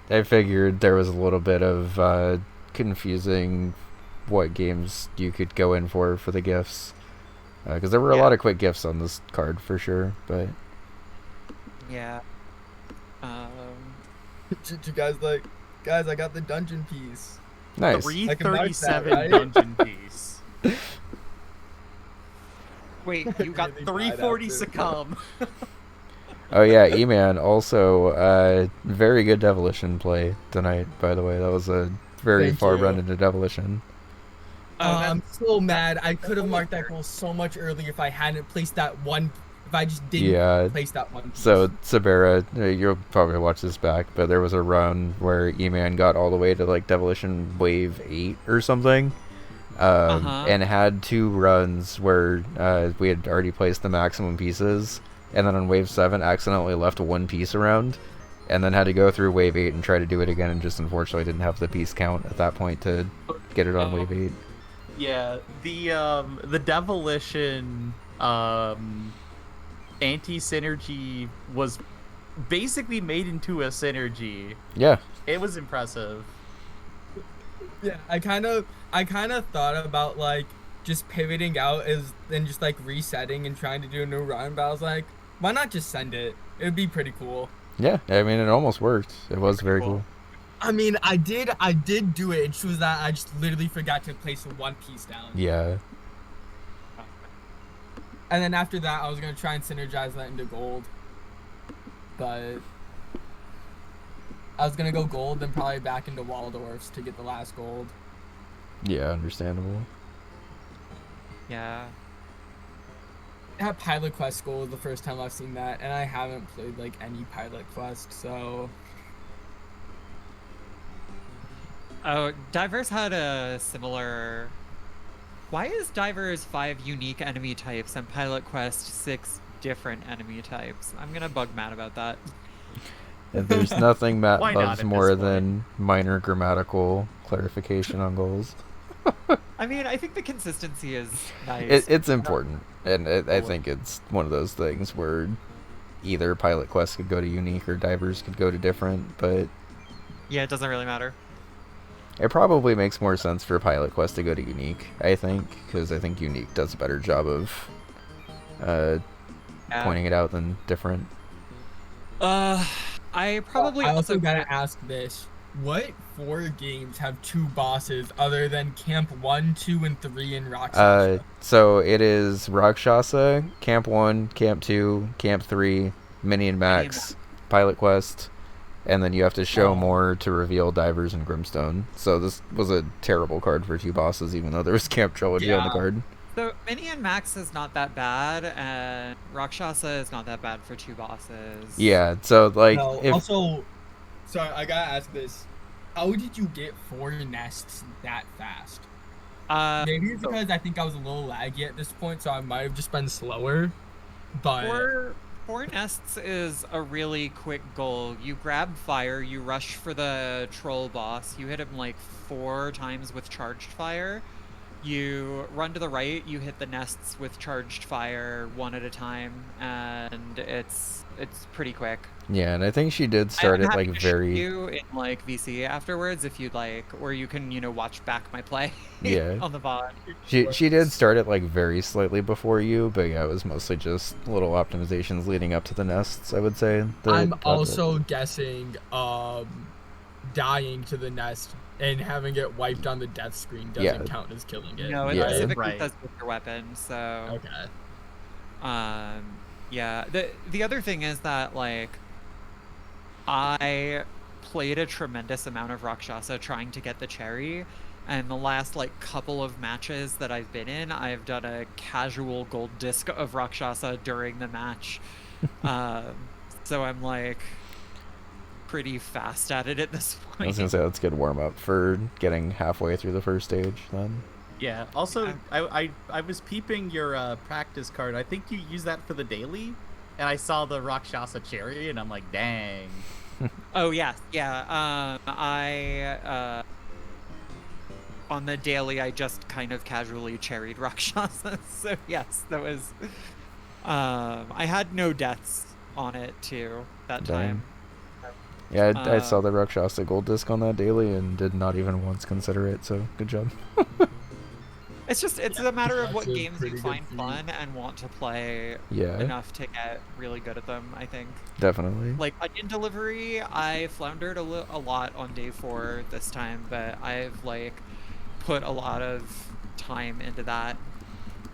I figured there was a little bit of confusing what games you could go in for the gifts. Because there were a Yeah. lot of quick gifts on this card for sure, but Yeah. Did you guys like, guys, I got the dungeon piece. nice. 337 right? dungeon piece. Wait, you got Really bad 340 after. succumb. Oh yeah, Eman also very good Devilition play tonight, by the way. That was a very Thank far you. run into Devilition. Oh, I'm so mad. I could have marked that goal so much earlier if I hadn't placed that one if I just didn't Yeah. place that one piece. So Sabera, you'll probably watch this back, but there was a run where Eman got all the way to like Demolition Wave 8 or something, and had 2 runs where we had already placed the maximum pieces, and then on Wave 7 accidentally left 1 piece around, and then had to go through Wave 8 and try to do it again, and just unfortunately didn't have the piece count at that point to get it on Wave 8. Yeah, the demolition anti-synergy was basically made into a synergy. Yeah. It was impressive. Yeah, I kind of thought about like just pivoting out and just like resetting and trying to do a new run, but I was like, why not just send it? It would be pretty cool. Yeah, I mean, it almost worked. It was very cool. I mean, I did do it. It was that I just literally forgot to place 1 piece down. Yeah. And then after that, I was gonna try and synergize that into gold, but I was gonna go gold, then probably back into Waldorf's to get the last gold. Yeah, understandable. Yeah. That Pilot Quest goal was the first time I've seen that, and I haven't played like any Pilot Quest, so. Oh, Divers had a similar. Why is Divers 5 unique enemy types and Pilot Quest 6 different enemy types? I'm gonna bug Matt about that. And there's nothing Matt Why not loves at more this than minor grammatical clarification on goals. I mean, I think the consistency is nice. It's important, and I think it's one of those things where either Pilot Quest could go to unique or Divers could go to different, but Yeah, it doesn't really matter. it probably makes more sense for Pilot Quest to go to unique, I think, because I think unique does a better job of pointing it out than different. I probably I also gotta ask this: what 4 games have 2 bosses other than Camp 1, 2, and 3 in Rakshasa? So it is Rakshasa, Camp 1, Camp 2, Camp 3, Mini and Max, Pilot Quest, and then you have to show more to reveal Divers and Grimstone. So this was a terrible card for 2 bosses, even though there was Camp Trilogy on the card. So Mini and Max is not that bad, and Rakshasa is not that bad for 2 bosses. Yeah, so like No, if also, sorry, I gotta ask this: how did you get 4 nests that fast? Maybe it's because I think I was a little laggy at this point, so I might have just been slower. But 4 nests is a really quick goal. You grab fire, you rush for the troll boss, you hit him like 4 times with charged fire. You run to the right, you hit the nests with charged fire 1 at a time, and it's pretty quick. yeah, and I think she did start it like very. You in like VC afterwards if you'd like, or you can watch back my play. Yeah. On the VOD. She did start it like very slightly before you, but yeah, it was mostly just little optimizations leading up to the nests, I would say. I'm also guessing dying to the nest and having it wiped on the death screen doesn't count as killing it. No, it Yeah. specifically says with your weapon, so Okay. yeah. The other thing is that like I played a tremendous amount of Rakshasa trying to get the cherry, and the last like couple of matches that I've been in, I've done a casual gold disc of Rakshasa during the match. So I'm like pretty fast at it at this point. I was gonna say that's a good warm up for getting halfway through the first stage then. Yeah. Also, I was peeping your practice card. I think you use that for the daily, and I saw the Rakshasa cherry, and I'm like, dang. Oh yes, yeah. I on the daily I just kind of casually cherried Rakshasa. So yes, that was. I had no deaths on it too that time. Yeah, I saw the Rakshasa gold disc on that daily and did not even once consider it. So good job. It's a matter of what That's a games pretty you good find feat. fun and want to play Yeah. enough to get really good at them, I think. Definitely. Like Onion Delivery, I floundered a lot on day 4 this time, but I've like put a lot of time into that.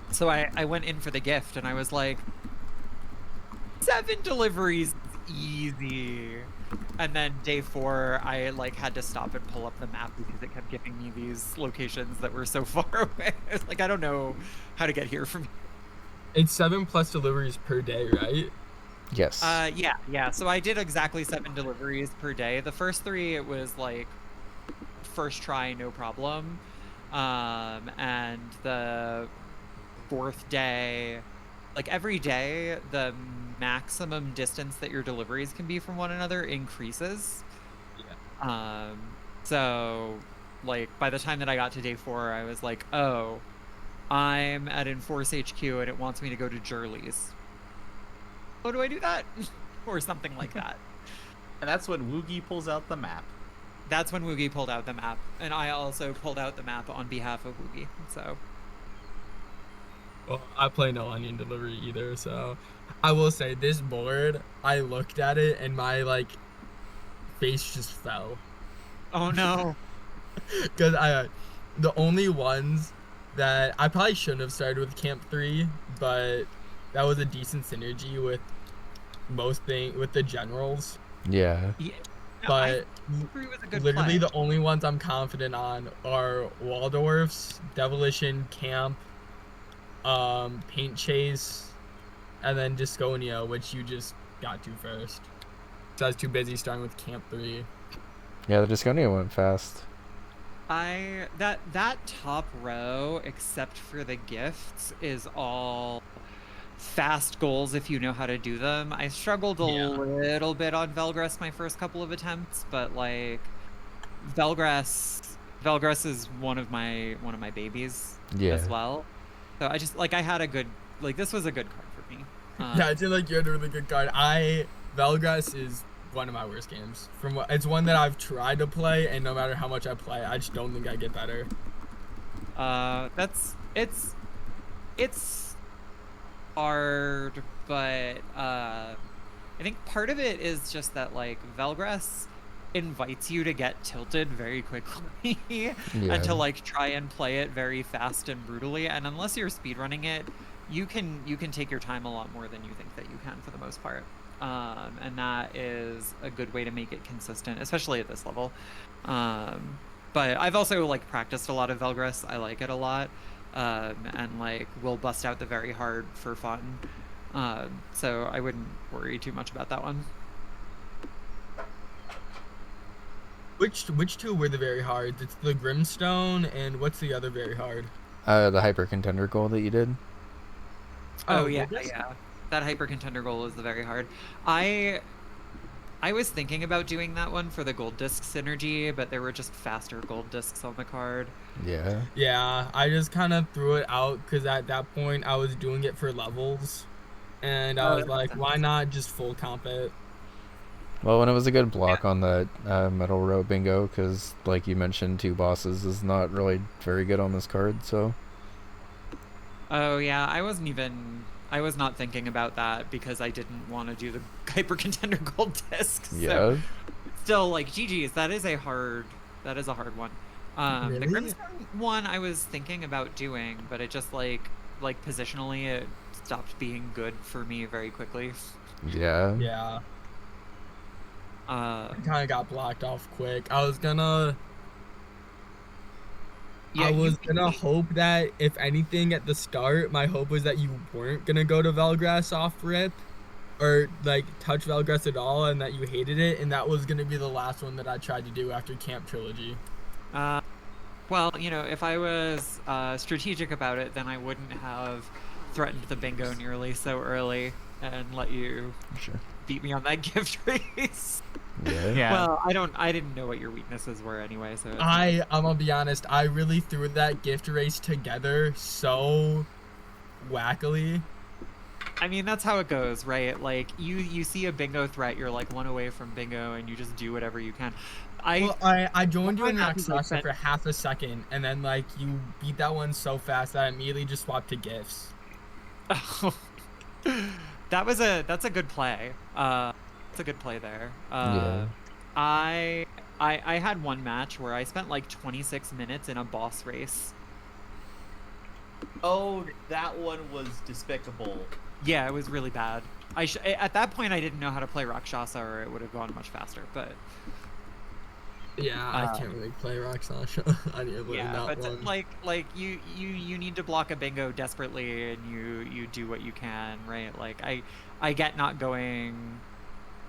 So I went in for the gift and I was like, 7 deliveries is easy. And then day 4, I like had to stop and pull up the map because it kept giving me these locations that were so far away. I was like, I don't know how to get here from here. It's 7 plus deliveries per day, right? Yes. Yeah. So I did exactly 7 deliveries per day. The first 3, it was like first try, no problem. And the 4th day, like every day, the maximum distance that your deliveries can be from one another increases. Yeah. So like by the time that I got to day 4, I was like, oh, I'm at Enforce HQ and it wants me to go to Jurley's. How do I do that? Or something like that. And that's when Woogie pulls out the map. That's when Woogie pulled out the map, and I also pulled out the map on behalf of Woogie. So. Well, I play no onion delivery either, so I will say this board. I looked at it and my face just fell. Oh no. Because the only ones that I probably shouldn't have started with Camp 3, but that was a decent synergy with with the generals. Yeah. Yeah. But It was a good literally play. the only ones I'm confident on are Waldorf's, Devilish Camp, Paint Chase, and then Disconia, which you just got to first. So I was too busy starting with Camp 3. Yeah, the Disconia went fast. That top row, except for the gifts, is all fast goals if you know how to do them. I struggled a little bit on Velgress my first couple of attempts, but like Velgress is one of my babies as well. So I just I had a good this was a good card for me. Yeah, I feel like you had a really good card. Velgress is one of my worst games. It's one that I've tried to play, and no matter how much I play, I just don't think I get better. It's hard, but I think part of it is just that Velgress invites you to get tilted very quickly and to try and play it very fast and brutally, and unless you're speedrunning it, you can take your time a lot more than you think that you can for the most part. And that is a good way to make it consistent, especially at this level. But I've also practiced a lot of Velgress. I like it a lot, and will bust out the very hard for fun. So I wouldn't worry too much about that one. Which two were the very hard? It's the Grimstone, and what's the other very hard? The Hyper Contender goal that you did. Oh yeah. That Hyper Contender goal is the very hard. I was thinking about doing that one for the gold disc synergy, but there were just faster gold discs on the card. Yeah. Yeah, I just kind of threw it out because at that point I was doing it for levels, and I was like, why not just full comp it? Well, and it was a good block on that Metal Row Bingo, because, like you mentioned, 2 bosses is not really very good on this card, so... Oh, yeah, I was not thinking about that because I didn't want to do the Hyper Contender Gold Disc. Yeah. So still, GG's, that is a hard one. Really? The Grimstone one I was thinking about doing, but it just, positionally, it stopped being good for me very quickly. Yeah. Yeah. I kind of got blocked off quick. I was gonna hope that, if anything, at the start, my hope was that you weren't gonna go to Velgress off rip, or touch Velgress at all, and that you hated it, and that was gonna be the last one that I tried to do after Camp Trilogy. Well, if I was strategic about it, then I wouldn't have threatened the bingo nearly so early and let you beat me on that gift race. Yeah. Well, I didn't know what your weaknesses were anyway, so I'm gonna be honest, I really threw that gift race together so wackily. I mean, that's how it goes, right? You see a bingo threat, you're one away from bingo, and you just do whatever you can. I joined you in Raksasa for half a second, and then you beat that one so fast that I immediately just swapped to gifts. Oh. That's a good play. It's a good play there. Yeah. I had one match where I spent 26 minutes in a boss race. Oh, that one was despicable. Yeah, it was really bad. At that point I didn't know how to play Rakshasa, or it would have gone much faster, but Yeah, I can't really play Rock Sasha. I need to learn Yeah, that but one. like you need to block a bingo desperately, and you do what you can, right? Like I get not going.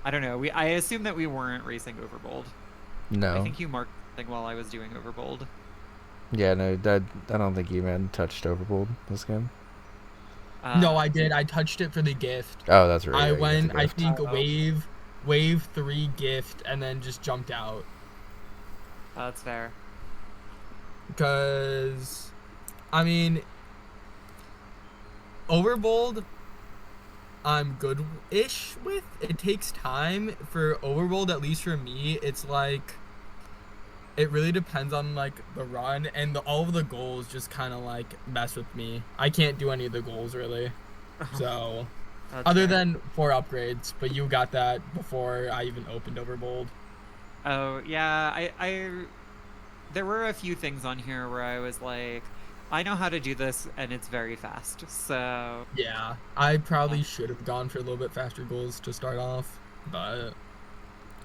I don't know. I assume that we weren't racing Overbold. I No. think you marked something while I was doing Overbold. Yeah, no, I don't think eman touched Overbold this game. No, I did. I touched it for the gift. Oh, that's right. I yeah, you got the went, I gift. think, Oh. wave 3 gift, and then just jumped out. That's fair. Because, I mean, Overbold, I'm good-ish with. It takes time for Overbold, at least for me. It's like, it really depends on like the run, and all of the goals just kind of like mess with me. I can't do any of the goals really. So, That's other fair. than 4 upgrades, but you got that before I even opened Overbold. Oh yeah, I there were a few things on here where I was like, I know how to do this, and it's very fast. So Yeah, I probably should have gone for a little bit faster goals to start off, but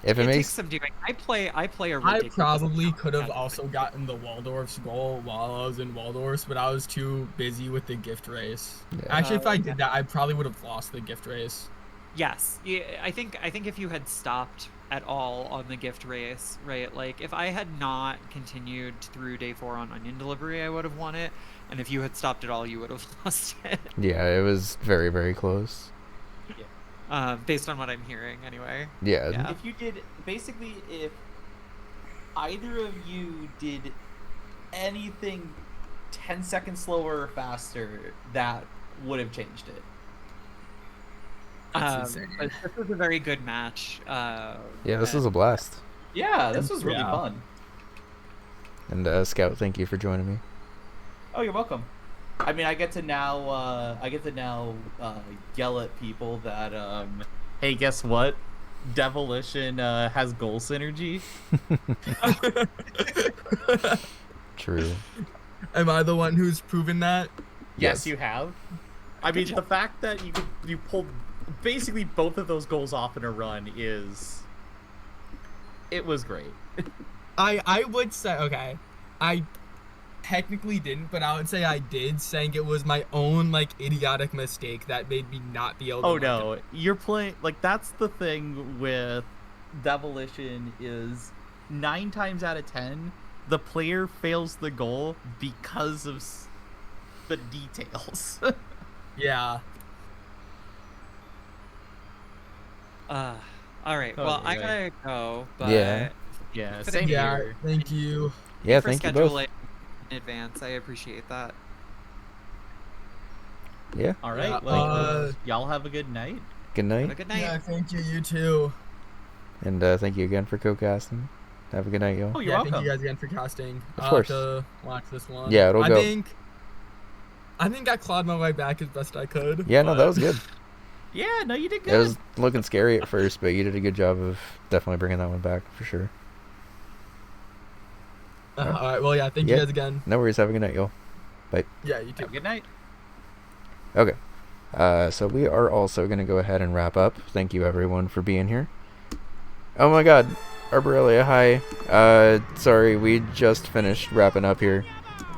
If it it takes makes some doing. I play a I ridiculous probably amount could of have casual also games. gotten the Waldorf's goal while I was in Waldorf's, but I was too busy with the gift race. Yeah. Actually, if I Yeah. did that, I probably would have lost the gift race. Yes, yeah, I think if you had stopped at all on the gift race, right? Like if I had not continued through day 4 on onion delivery, I would have won it, and if you had stopped at all, you would have lost it. yeah, it was very very close. Based on what I'm hearing, anyway. Yeah. Yeah. If you did, basically, if either of you did anything 10 seconds slower or faster, that would have changed it. That's insane. But this was a very good match. Yeah, this and- was a blast. Yeah, this was really Yeah. fun. And Scout, thank you for joining me. Oh, you're welcome. I mean, I get to now yell at people that Hey, guess what? Devilition has goal synergy. True. Am I the one who's proven that? Yes, you have. I mean, the fact that you pulled basically both of those goals off in a run it was great. I would say, okay, I technically didn't, but I would say I did, saying it was my own like idiotic mistake that made me not be able to Oh like, no, you're playing like that's the thing with Devilition is 9 times out of 10 the player fails the goal because of the details. Yeah. All right. Oh, Well, I right. gotta go. But Yeah. Yeah, For the same Yeah, here. thank you. Yeah, for thank you both. scheduling in advance, I appreciate that. Yeah. All right, Yeah, well, y'all have a good night. Good Have a night. good night. Yeah, thank you, you too. And thank you again for co-casting. Have a good night, y'all. Oh, you're Yeah, welcome. thank you guys again for casting. Of I'll course. have to watch this one. Yeah, it'll I go. think I clawed my way back as best I could. Yeah, no, that but- was good. Yeah, no, you did good. It was looking scary at first, but you did a good job of definitely bringing that one back for sure. All right. Well, yeah. Thank Yeah. you guys again. No worries. Have a good night, y'all. Yeah, you too. Have a good night. Okay. So we are also going to go ahead and wrap up. Thank you, everyone, for being here. Oh my god. Arborelia, hi. Sorry, we just finished wrapping up here.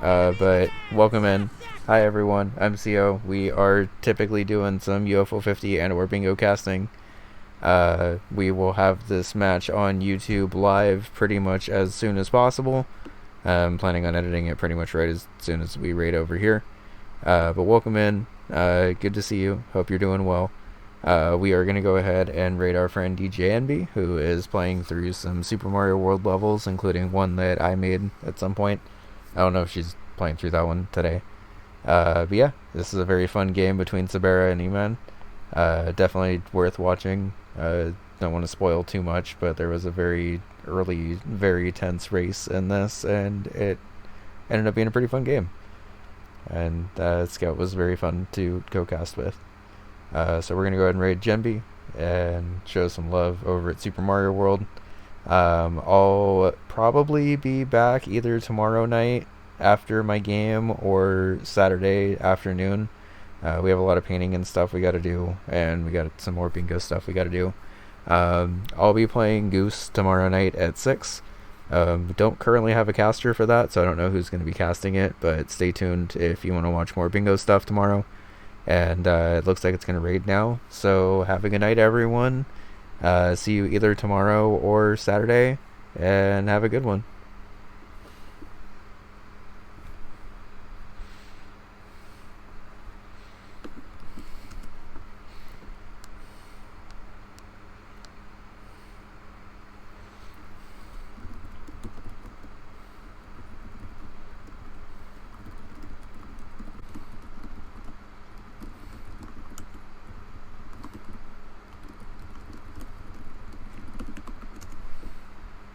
But welcome in. Hi, everyone. I'm CO. We are typically doing some UFO 50 and or bingo casting. We will have this match on YouTube live pretty much as soon as possible. I'm planning on editing it pretty much right as soon as we raid over here. But welcome in. Good to see you. Hope you're doing well. We are going to go ahead and raid our friend DJNB, who is playing through some Super Mario World levels, including one that I made at some point. I don't know if she's playing through that one today. But yeah, this is a very fun game between Sabera and eman. Definitely worth watching. Don't want to spoil too much, but there was a very early, very tense race in this, and it ended up being a pretty fun game. And Scout was very fun to co-cast with. So we're going to go ahead and raid Genby and show some love over at Super Mario World. I'll probably be back either tomorrow night after my game or Saturday afternoon. We have a lot of painting and stuff we got to do, and we got some more bingo stuff we got to do. I'll be playing Goose tomorrow night at 6. Don't currently have a caster for that, so I don't know who's going to be casting it, but stay tuned if you want to watch more bingo stuff tomorrow. And it looks like it's going to raid now, so have a good night, everyone. See you either tomorrow or Saturday, and have a good one.